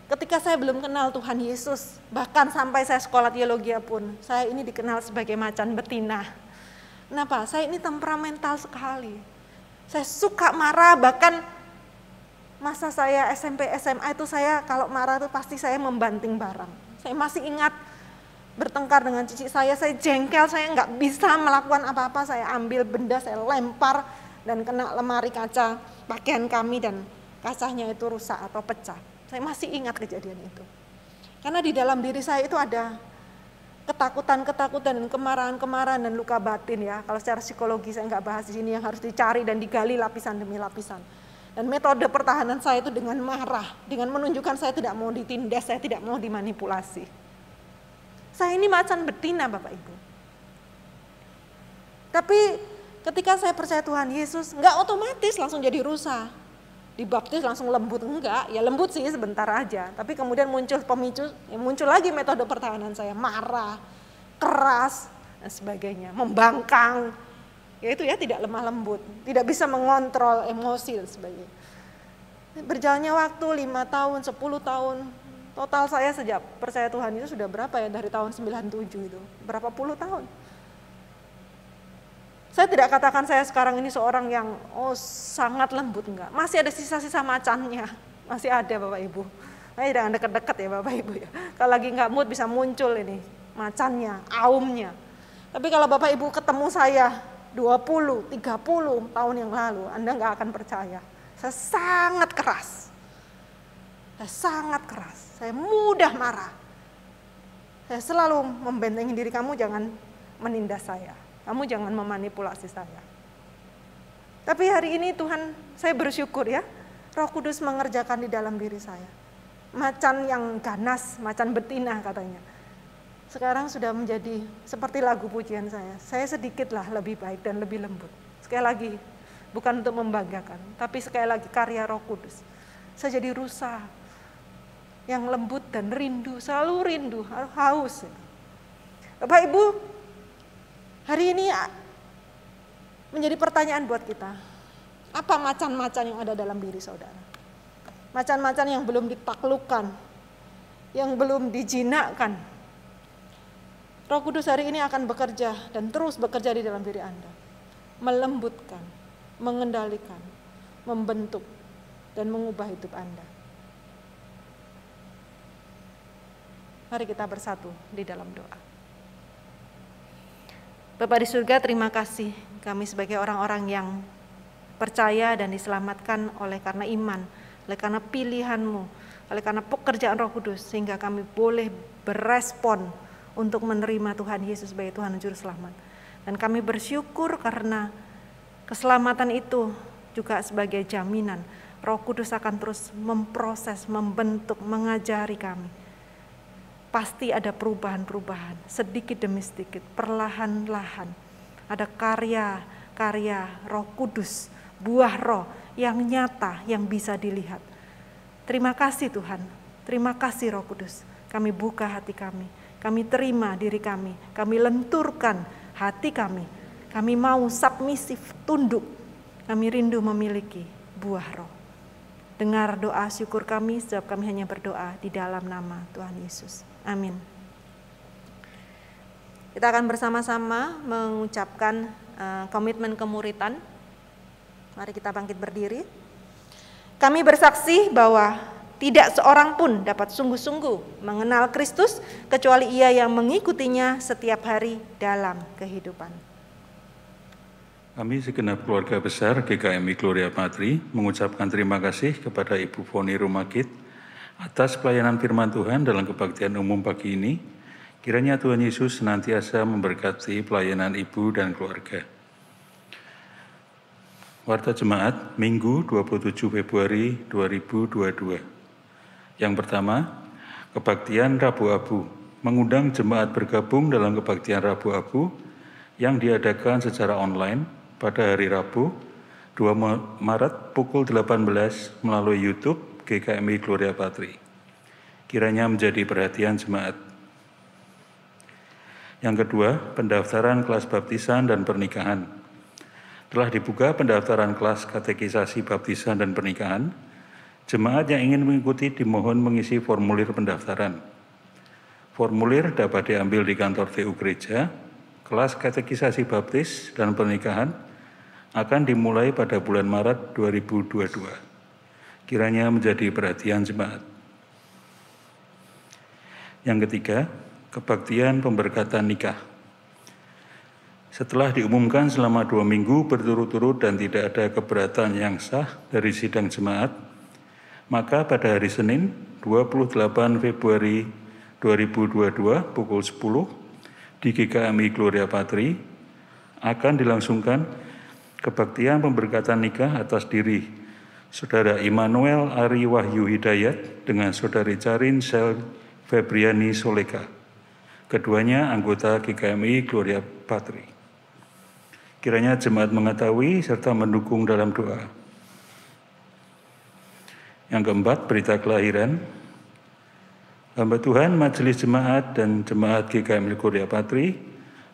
ketika saya belum kenal Tuhan Yesus, bahkan sampai saya sekolah teologi pun, saya ini dikenal sebagai macan betina. Kenapa? Saya ini temperamental sekali. Saya suka marah, bahkan masa saya SMP, SMA itu saya kalau marah itu pasti saya membanting barang. Saya masih ingat bertengkar dengan cici saya jengkel, saya nggak bisa melakukan apa-apa, saya ambil benda, saya lempar dan kena lemari kaca pakaian kami dan kacanya itu rusak atau pecah. Saya masih ingat kejadian itu. Karena di dalam diri saya itu ada ketakutan dan kemarahan dan luka batin ya. Kalau secara psikologi saya nggak bahas di sini, yang harus dicari dan digali lapisan demi lapisan. Dan metode pertahanan saya itu dengan marah, dengan menunjukkan saya tidak mau ditindas, saya tidak mau dimanipulasi. Saya ini macan betina Bapak Ibu. Tapi ketika saya percaya Tuhan Yesus, enggak otomatis langsung jadi rusa. Dibaptis langsung lembut, enggak. Ya lembut sih sebentar aja. Tapi kemudian muncul pemicu, ya muncul lagi metode pertahanan saya. Marah, keras, dan sebagainya. Membangkang. Ya itu ya tidak lemah lembut. Tidak bisa mengontrol emosi dan sebagainya. Berjalannya waktu 5 tahun, 10 tahun. Total saya sejak percaya Tuhan itu sudah berapa ya, dari tahun 97 itu, berapa puluh tahun. Saya tidak katakan saya sekarang ini seorang yang sangat lembut, enggak. Masih ada sisa-sisa macannya, masih ada Bapak Ibu. Nah, jangan dekat-dekat ya Bapak Ibu ya. Kalau lagi enggak mood bisa muncul ini macannya, aumnya. Tapi kalau Bapak Ibu ketemu saya 20, 30 tahun yang lalu, Anda enggak akan percaya. Saya sangat keras. Saya mudah marah. Saya selalu membentengi diri, kamu jangan menindas saya. Kamu jangan memanipulasi saya. Tapi hari ini Tuhan, saya bersyukur ya, Roh Kudus mengerjakan di dalam diri saya. Macan yang ganas, macan betina katanya. Sekarang sudah menjadi seperti lagu pujian saya. Saya sedikitlah lebih baik dan lebih lembut. Sekali lagi, bukan untuk membanggakan, tapi sekali lagi karya Roh Kudus. Saya jadi rusa yang lembut dan rindu, selalu rindu, haus. Bapak Ibu, hari ini menjadi pertanyaan buat kita. Apa macan-macan yang ada dalam diri saudara? Macan-macan yang belum ditaklukkan, yang belum dijinakkan. Roh Kudus hari ini akan bekerja dan terus bekerja di dalam diri Anda. Melembutkan, mengendalikan, membentuk, dan mengubah hidup Anda. Mari kita bersatu di dalam doa. Bapa di surga, terima kasih kami sebagai orang-orang yang percaya dan diselamatkan oleh karena iman oleh karena pilihan-Mu, oleh karena pekerjaan Roh Kudus, sehingga kami boleh berespon untuk menerima Tuhan Yesus sebagai Tuhan dan Juru Selamat. Dan kami bersyukur karena keselamatan itu juga sebagai jaminan Roh Kudus akan terus memproses, membentuk, mengajari kami. Pasti ada perubahan-perubahan, sedikit demi sedikit, perlahan-lahan. Ada karya-karya Roh Kudus, buah Roh yang nyata, yang bisa dilihat. Terima kasih Tuhan, terima kasih Roh Kudus. Kami buka hati kami terima diri kami lenturkan hati kami mau submisif, tunduk. Kami rindu memiliki buah Roh. Dengar doa syukur kami, sebab kami hanya berdoa di dalam nama Tuhan Yesus. Amin. Kita akan bersama-sama mengucapkan komitmen kemuritan. Mari kita bangkit berdiri. Kami bersaksi bahwa tidak seorang pun dapat sungguh-sungguh mengenal Kristus kecuali ia yang mengikutinya setiap hari dalam kehidupan. Kami segenap keluarga besar GKMI Gloria Patri mengucapkan terima kasih kepada Ibu Foni Rumakit atas pelayanan firman Tuhan dalam kebaktian umum pagi ini. Kiranya Tuhan Yesus senantiasa memberkati pelayanan Ibu dan keluarga. Warta Jemaat Minggu 27 Februari 2022. Yang pertama, kebaktian Rabu Abu, mengundang jemaat bergabung dalam kebaktian Rabu Abu yang diadakan secara online pada hari Rabu 2 Maret pukul 18 melalui YouTube GKMI Gloria Patri. Kiranya menjadi perhatian jemaat. Yang kedua, pendaftaran kelas baptisan dan pernikahan. Telah dibuka pendaftaran kelas katekisasi baptisan dan pernikahan. Jemaat yang ingin mengikuti dimohon mengisi formulir pendaftaran. Formulir dapat diambil di kantor TU Gereja. Kelas katekisasi baptis dan pernikahan akan dimulai pada bulan Maret 2022. Kiranya menjadi perhatian jemaat. Yang ketiga, kebaktian pemberkatan nikah. Setelah diumumkan selama 2 minggu berturut-turut dan tidak ada keberatan yang sah dari sidang jemaat, maka pada hari Senin 28 Februari 2022 pukul 10 di GKMI Gloria Patri akan dilangsungkan kebaktian pemberkatan nikah atas diri Saudara Immanuel Ari Wahyu Hidayat dengan Saudari Carin Sel Febriani Soleka. Keduanya anggota GKMI Gloria Patri. Kiranya jemaat mengetahui serta mendukung dalam doa. Yang keempat, berita kelahiran. Hamba Tuhan, Majelis Jemaat dan Jemaat GKMI Gloria Patri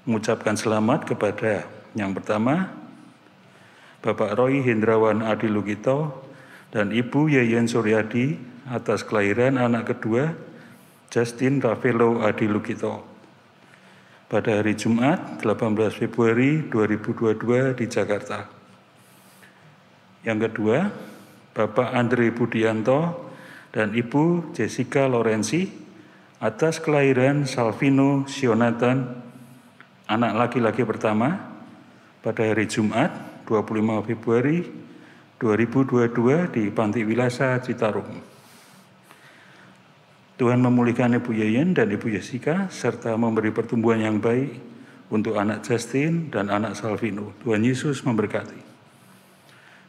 mengucapkan selamat kepada yang pertama, Bapak Roy Hendrawan Adi Lugito dan Ibu Yeyen Suryadi atas kelahiran anak kedua, Justin Ravelo Adi Lugito, pada hari Jumat 18 Februari 2022 di Jakarta. Yang kedua, Bapak Andre Budianto dan Ibu Jessica Lorenzi atas kelahiran Salvino Sionatan, anak laki-laki pertama, pada hari Jumat 25 Februari 2022 di Panti Wilasa Citarum. Tuhan memulihkan Ibu Yeyen dan Ibu Jessica serta memberi pertumbuhan yang baik untuk anak Justin dan anak Salvino. Tuhan Yesus memberkati.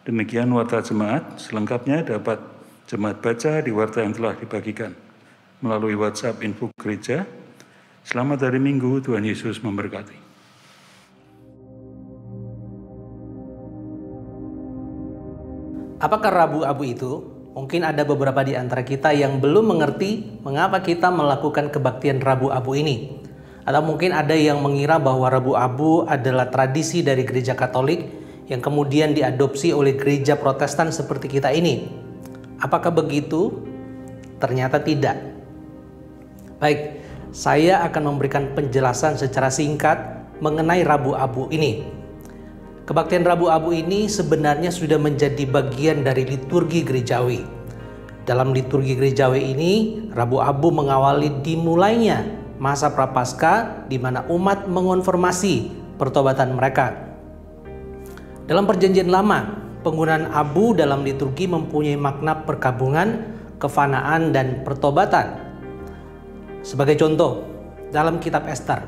Demikian warta jemaat, selengkapnya dapat jemaat baca di warta yang telah dibagikan melalui WhatsApp Info Gereja. Selamat hari Minggu, Tuhan Yesus memberkati. Apakah Rabu Abu itu? Mungkin ada beberapa di antara kita yang belum mengerti mengapa kita melakukan kebaktian Rabu Abu ini. Atau mungkin ada yang mengira bahwa Rabu Abu adalah tradisi dari gereja Katolik yang kemudian diadopsi oleh gereja Protestan seperti kita ini. Apakah begitu? Ternyata tidak. Baik, saya akan memberikan penjelasan secara singkat mengenai Rabu Abu ini. Kebaktian Rabu Abu ini sebenarnya sudah menjadi bagian dari liturgi gerejawi. Dalam liturgi gerejawi ini, Rabu Abu mengawali dimulainya masa Prapaskah di mana umat mengonfirmasi pertobatan mereka. Dalam Perjanjian Lama, penggunaan abu dalam liturgi mempunyai makna perkabungan, kefanaan, dan pertobatan. Sebagai contoh, dalam kitab Ester,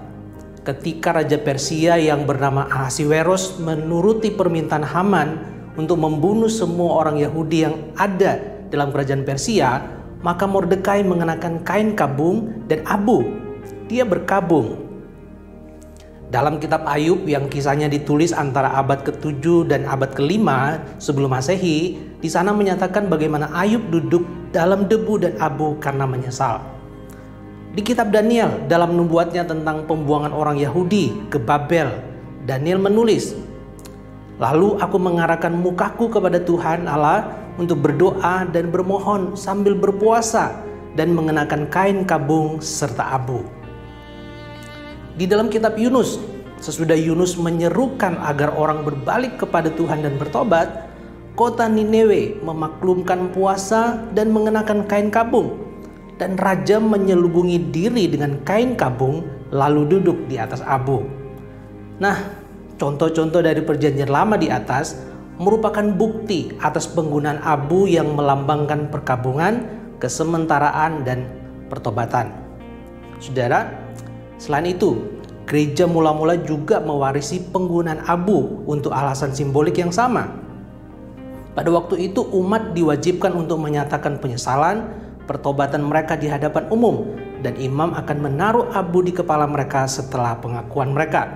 ketika Raja Persia yang bernama Ahasiweros menuruti permintaan Haman untuk membunuh semua orang Yahudi yang ada dalam kerajaan Persia, maka Mordekai mengenakan kain kabung dan abu. Dia berkabung. Dalam kitab Ayub yang kisahnya ditulis antara abad ke-7 dan abad ke-5 sebelum Masehi, di sana menyatakan bagaimana Ayub duduk dalam debu dan abu karena menyesal. Di kitab Daniel, dalam nubuatnya tentang pembuangan orang Yahudi ke Babel, Daniel menulis, "Lalu aku mengarahkan mukaku kepada Tuhan Allah untuk berdoa dan bermohon sambil berpuasa dan mengenakan kain kabung serta abu." Di dalam kitab Yunus, sesudah Yunus menyerukan agar orang berbalik kepada Tuhan dan bertobat, kota Niniwe memaklumkan puasa dan mengenakan kain kabung, dan raja menyelubungi diri dengan kain kabung lalu duduk di atas abu. Nah, contoh-contoh dari perjanjian lama di atas merupakan bukti atas penggunaan abu yang melambangkan perkabungan, kesementaraan, dan pertobatan. Saudara, selain itu, gereja mula-mula juga mewarisi penggunaan abu untuk alasan simbolik yang sama. Pada waktu itu umat diwajibkan untuk menyatakan penyesalan, pertobatan mereka di hadapan umum, dan imam akan menaruh abu di kepala mereka setelah pengakuan mereka.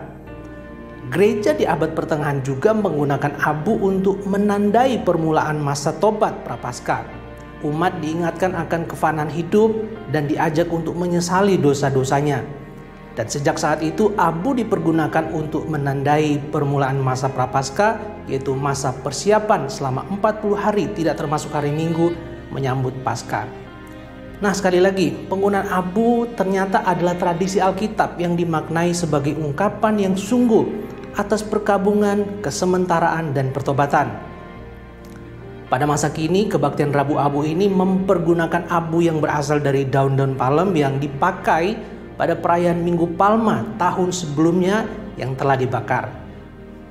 Gereja di abad pertengahan juga menggunakan abu untuk menandai permulaan masa tobat prapaskah. Umat diingatkan akan kefanaan hidup dan diajak untuk menyesali dosa-dosanya. Dan sejak saat itu abu dipergunakan untuk menandai permulaan masa prapaskah, yaitu masa persiapan selama 40 hari tidak termasuk hari Minggu menyambut Paskah. Nah, sekali lagi, penggunaan abu ternyata adalah tradisi Alkitab yang dimaknai sebagai ungkapan yang sungguh atas perkabungan, kesementaraan, dan pertobatan. Pada masa kini, kebaktian Rabu Abu ini mempergunakan abu yang berasal dari daun-daun palem yang dipakai pada perayaan Minggu Palma tahun sebelumnya yang telah dibakar.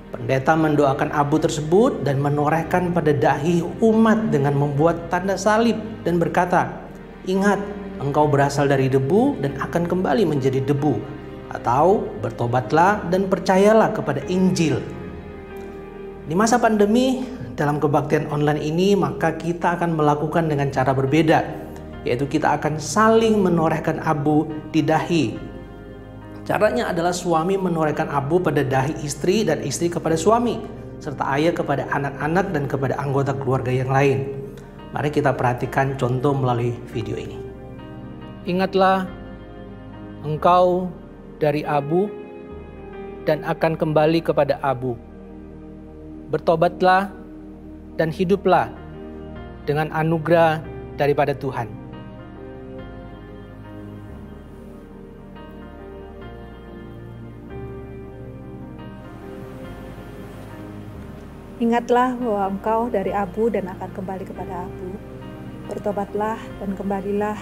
Pendeta mendoakan abu tersebut dan menorehkan pada dahi umat dengan membuat tanda salib dan berkata, "Ingat, engkau berasal dari debu dan akan kembali menjadi debu," atau "Bertobatlah dan percayalah kepada Injil." Di masa pandemi, dalam kebaktian online ini, maka kita akan melakukan dengan cara berbeda, yaitu kita akan saling menorehkan abu di dahi. Caranya adalah suami menorehkan abu pada dahi istri dan istri kepada suami, serta ayah kepada anak-anak dan kepada anggota keluarga yang lain. Mari kita perhatikan contoh melalui video ini. Ingatlah, engkau dari abu dan akan kembali kepada abu. Bertobatlah dan hiduplah dengan anugerah daripada Tuhan. Ingatlah bahwa engkau dari abu dan akan kembali kepada abu. Bertobatlah dan kembalilah.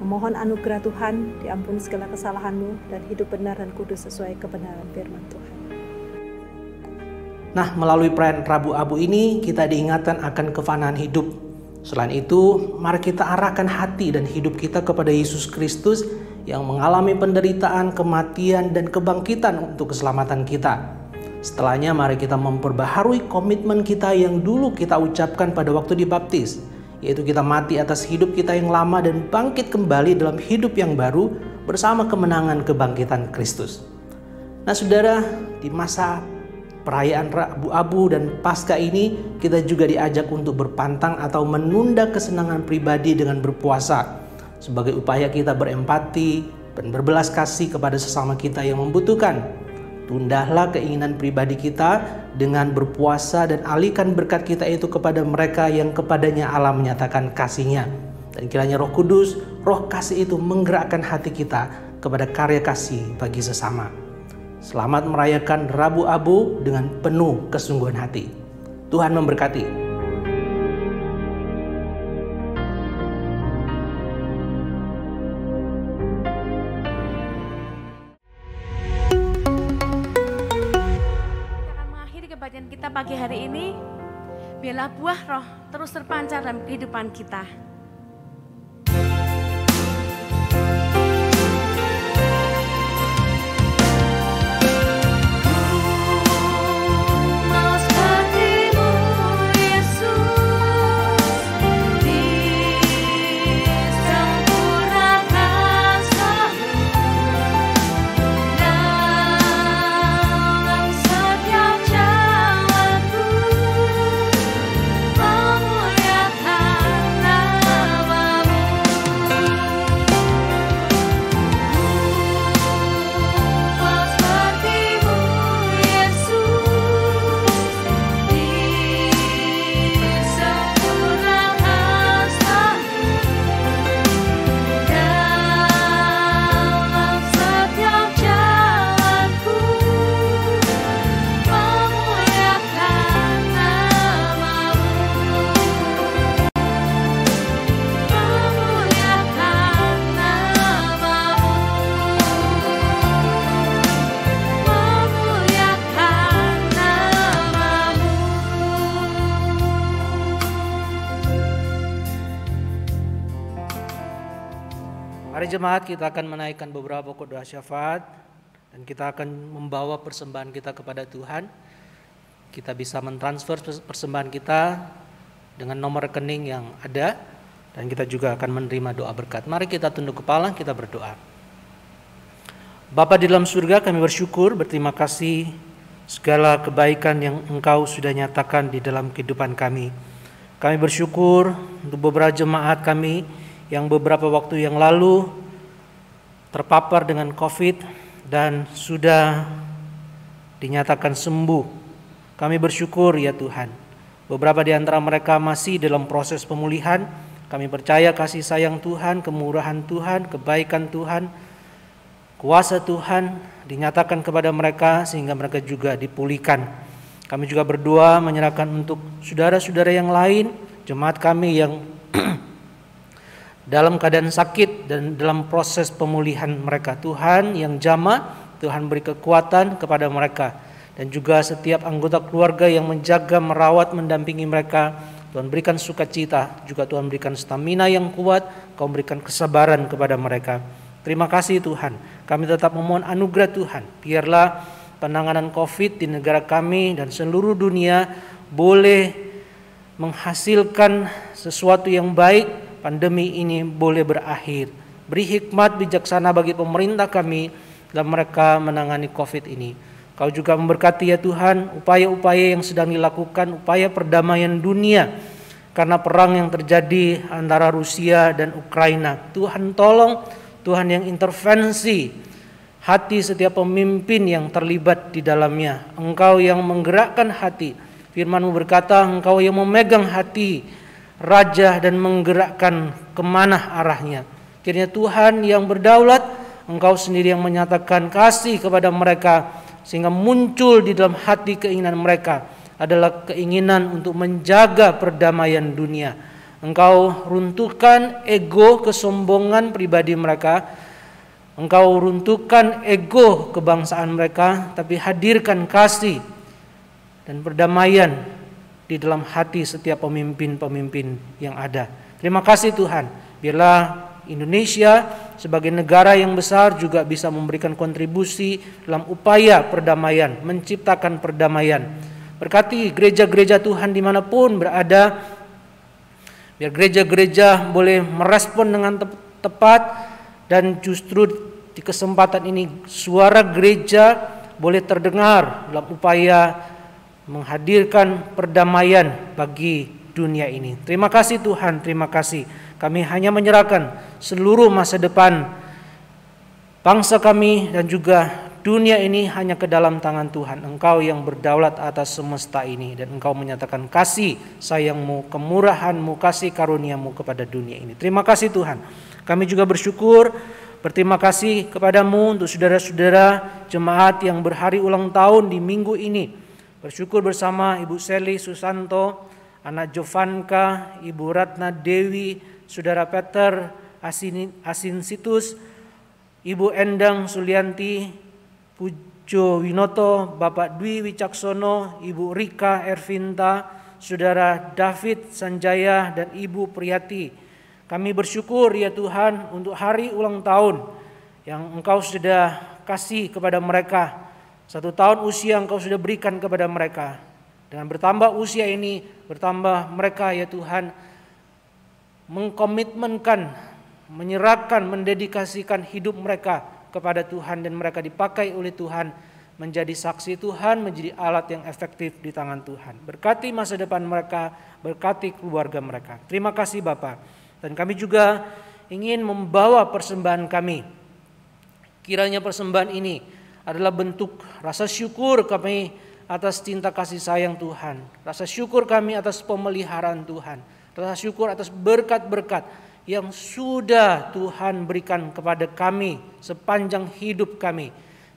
Memohon anugerah Tuhan, diampuni segala kesalahanmu, dan hidup benar dan kudus sesuai kebenaran firman Tuhan. Nah, melalui perayaan Rabu Abu ini kita diingatkan akan kefanaan hidup. Selain itu, mari kita arahkan hati dan hidup kita kepada Yesus Kristus yang mengalami penderitaan, kematian, dan kebangkitan untuk keselamatan kita. Setelahnya mari kita memperbaharui komitmen kita yang dulu kita ucapkan pada waktu dibaptis, yaitu kita mati atas hidup kita yang lama dan bangkit kembali dalam hidup yang baru bersama kemenangan kebangkitan Kristus. Nah saudara, di masa perayaan Rabu Abu dan Paskah ini kita juga diajak untuk berpantang atau menunda kesenangan pribadi dengan berpuasa sebagai upaya kita berempati dan berbelas kasih kepada sesama kita yang membutuhkan. Tundahlah keinginan pribadi kita dengan berpuasa dan alihkan berkat kita itu kepada mereka yang kepadanya Allah menyatakan kasih-Nya. Dan kiranya Roh Kudus, roh kasih itu menggerakkan hati kita kepada karya kasih bagi sesama. Selamat merayakan Rabu Abu dengan penuh kesungguhan hati. Tuhan memberkati. Kita pagi hari ini Biarlah buah roh terus terpancar dalam kehidupan kita. Mari jemaat, kita akan menaikkan beberapa pokok doa syafaat dan kita akan membawa persembahan kita kepada Tuhan. Kita bisa mentransfer persembahan kita dengan nomor rekening yang ada dan kita juga akan menerima doa berkat. Mari kita tunduk kepala, kita berdoa. Bapa di dalam surga, kami bersyukur, berterima kasih segala kebaikan yang Engkau sudah nyatakan di dalam kehidupan kami. Kami bersyukur untuk beberapa jemaat kami yang beberapa waktu yang lalu terpapar dengan COVID dan sudah dinyatakan sembuh. Kami bersyukur ya Tuhan. Beberapa di antara mereka masih dalam proses pemulihan. Kami percaya kasih sayang Tuhan, kemurahan Tuhan, kebaikan Tuhan, kuasa Tuhan dinyatakan kepada mereka sehingga mereka juga dipulihkan. Kami juga berdoa menyerahkan untuk saudara-saudara yang lain, jemaat kami yang dalam keadaan sakit dan dalam proses pemulihan mereka. Tuhan yang jamah, Tuhan beri kekuatan kepada mereka. Dan juga setiap anggota keluarga yang menjaga, merawat, mendampingi mereka, Tuhan berikan sukacita. Juga Tuhan berikan stamina yang kuat, Kau berikan kesabaran kepada mereka. Terima kasih Tuhan. Kami tetap memohon anugerah Tuhan. Biarlah penanganan COVID di negara kami dan seluruh dunia boleh menghasilkan sesuatu yang baik. Pandemi ini boleh berakhir. Beri hikmat bijaksana bagi pemerintah kami dalam mereka menangani COVID ini. Kau juga memberkati ya Tuhan upaya-upaya yang sedang dilakukan, upaya perdamaian dunia karena perang yang terjadi antara Rusia dan Ukraina. Tuhan tolong, Tuhan yang intervensi hati setiap pemimpin yang terlibat di dalamnya. Engkau yang menggerakkan hati. Firman-Mu berkata, Engkau yang memegang hati raja dan menggerakkan kemana arahnya. Kiranya Tuhan yang berdaulat, Engkau sendiri yang menyatakan kasih kepada mereka sehingga muncul di dalam hati keinginan mereka adalah keinginan untuk menjaga perdamaian dunia. Engkau runtuhkan ego kesombongan pribadi mereka. Engkau runtuhkan ego kebangsaan mereka, tapi hadirkan kasih dan perdamaian di dalam hati setiap pemimpin-pemimpin yang ada. Terima kasih Tuhan. Biarlah Indonesia sebagai negara yang besar juga bisa memberikan kontribusi dalam upaya perdamaian, menciptakan perdamaian. Berkati gereja-gereja Tuhan dimanapun berada. Biar gereja-gereja boleh merespon dengan tepat dan justru di kesempatan ini suara gereja boleh terdengar dalam upaya menghadirkan perdamaian bagi dunia ini. Terima kasih Tuhan, terima kasih. Kami hanya menyerahkan seluruh masa depan bangsa kami dan juga dunia ini hanya ke dalam tangan Tuhan. Engkau yang berdaulat atas semesta ini dan Engkau menyatakan kasih sayang-Mu, kemurahan-Mu, kasih karunia-Mu kepada dunia ini. Terima kasih Tuhan. Kami juga bersyukur, berterima kasih kepadamu untuk saudara-saudara jemaat yang berhari ulang tahun di minggu ini. Bersyukur bersama Ibu Seli Susanto, anak Jovanka, Ibu Ratna Dewi, Saudara Peter Asinsitus, Ibu Endang Sulianti, Pujo Winoto, Bapak Dwi Wicaksono, Ibu Rika Ervinta, Saudara David Sanjaya dan Ibu Priyati. Kami bersyukur ya Tuhan untuk hari ulang tahun yang Engkau sudah kasih kepada mereka. 1 tahun usia Engkau sudah berikan kepada mereka. Dengan bertambah usia ini, bertambah mereka ya Tuhan mengkomitmenkan, menyerahkan, mendedikasikan hidup mereka kepada Tuhan, dan mereka dipakai oleh Tuhan menjadi saksi Tuhan, menjadi alat yang efektif di tangan Tuhan. Berkati masa depan mereka, berkati keluarga mereka. Terima kasih Bapa. Dan kami juga ingin membawa persembahan kami. Kiranya persembahan ini adalah bentuk rasa syukur kami atas cinta kasih sayang Tuhan. Rasa syukur kami atas pemeliharaan Tuhan. Rasa syukur atas berkat-berkat yang sudah Tuhan berikan kepada kami sepanjang hidup kami.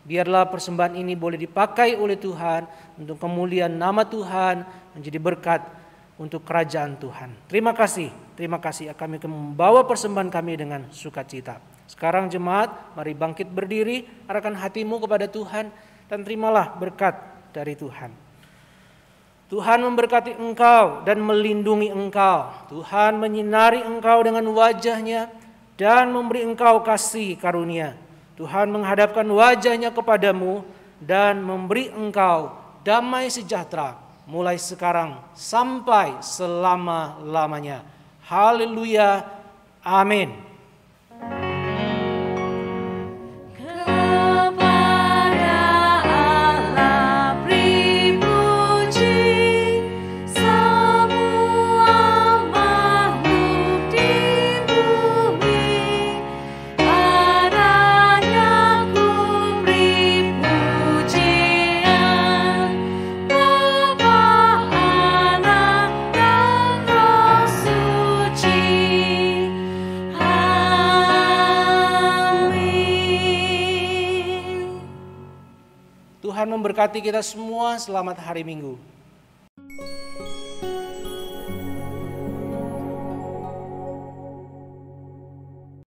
Biarlah persembahan ini boleh dipakai oleh Tuhan untuk kemuliaan nama Tuhan, menjadi berkat untuk kerajaan Tuhan. Terima kasih kami akan membawa persembahan kami dengan sukacita. Sekarang jemaat, mari bangkit berdiri, arahkan hatimu kepada Tuhan dan terimalah berkat dari Tuhan. Tuhan memberkati engkau dan melindungi engkau. Tuhan menyinari engkau dengan wajah-Nya dan memberi engkau kasih karunia. Tuhan menghadapkan wajah-Nya kepadamu dan memberi engkau damai sejahtera mulai sekarang sampai selama-lamanya. Haleluya. Amin. Tuhan memberkati kita semua. Selamat hari Minggu.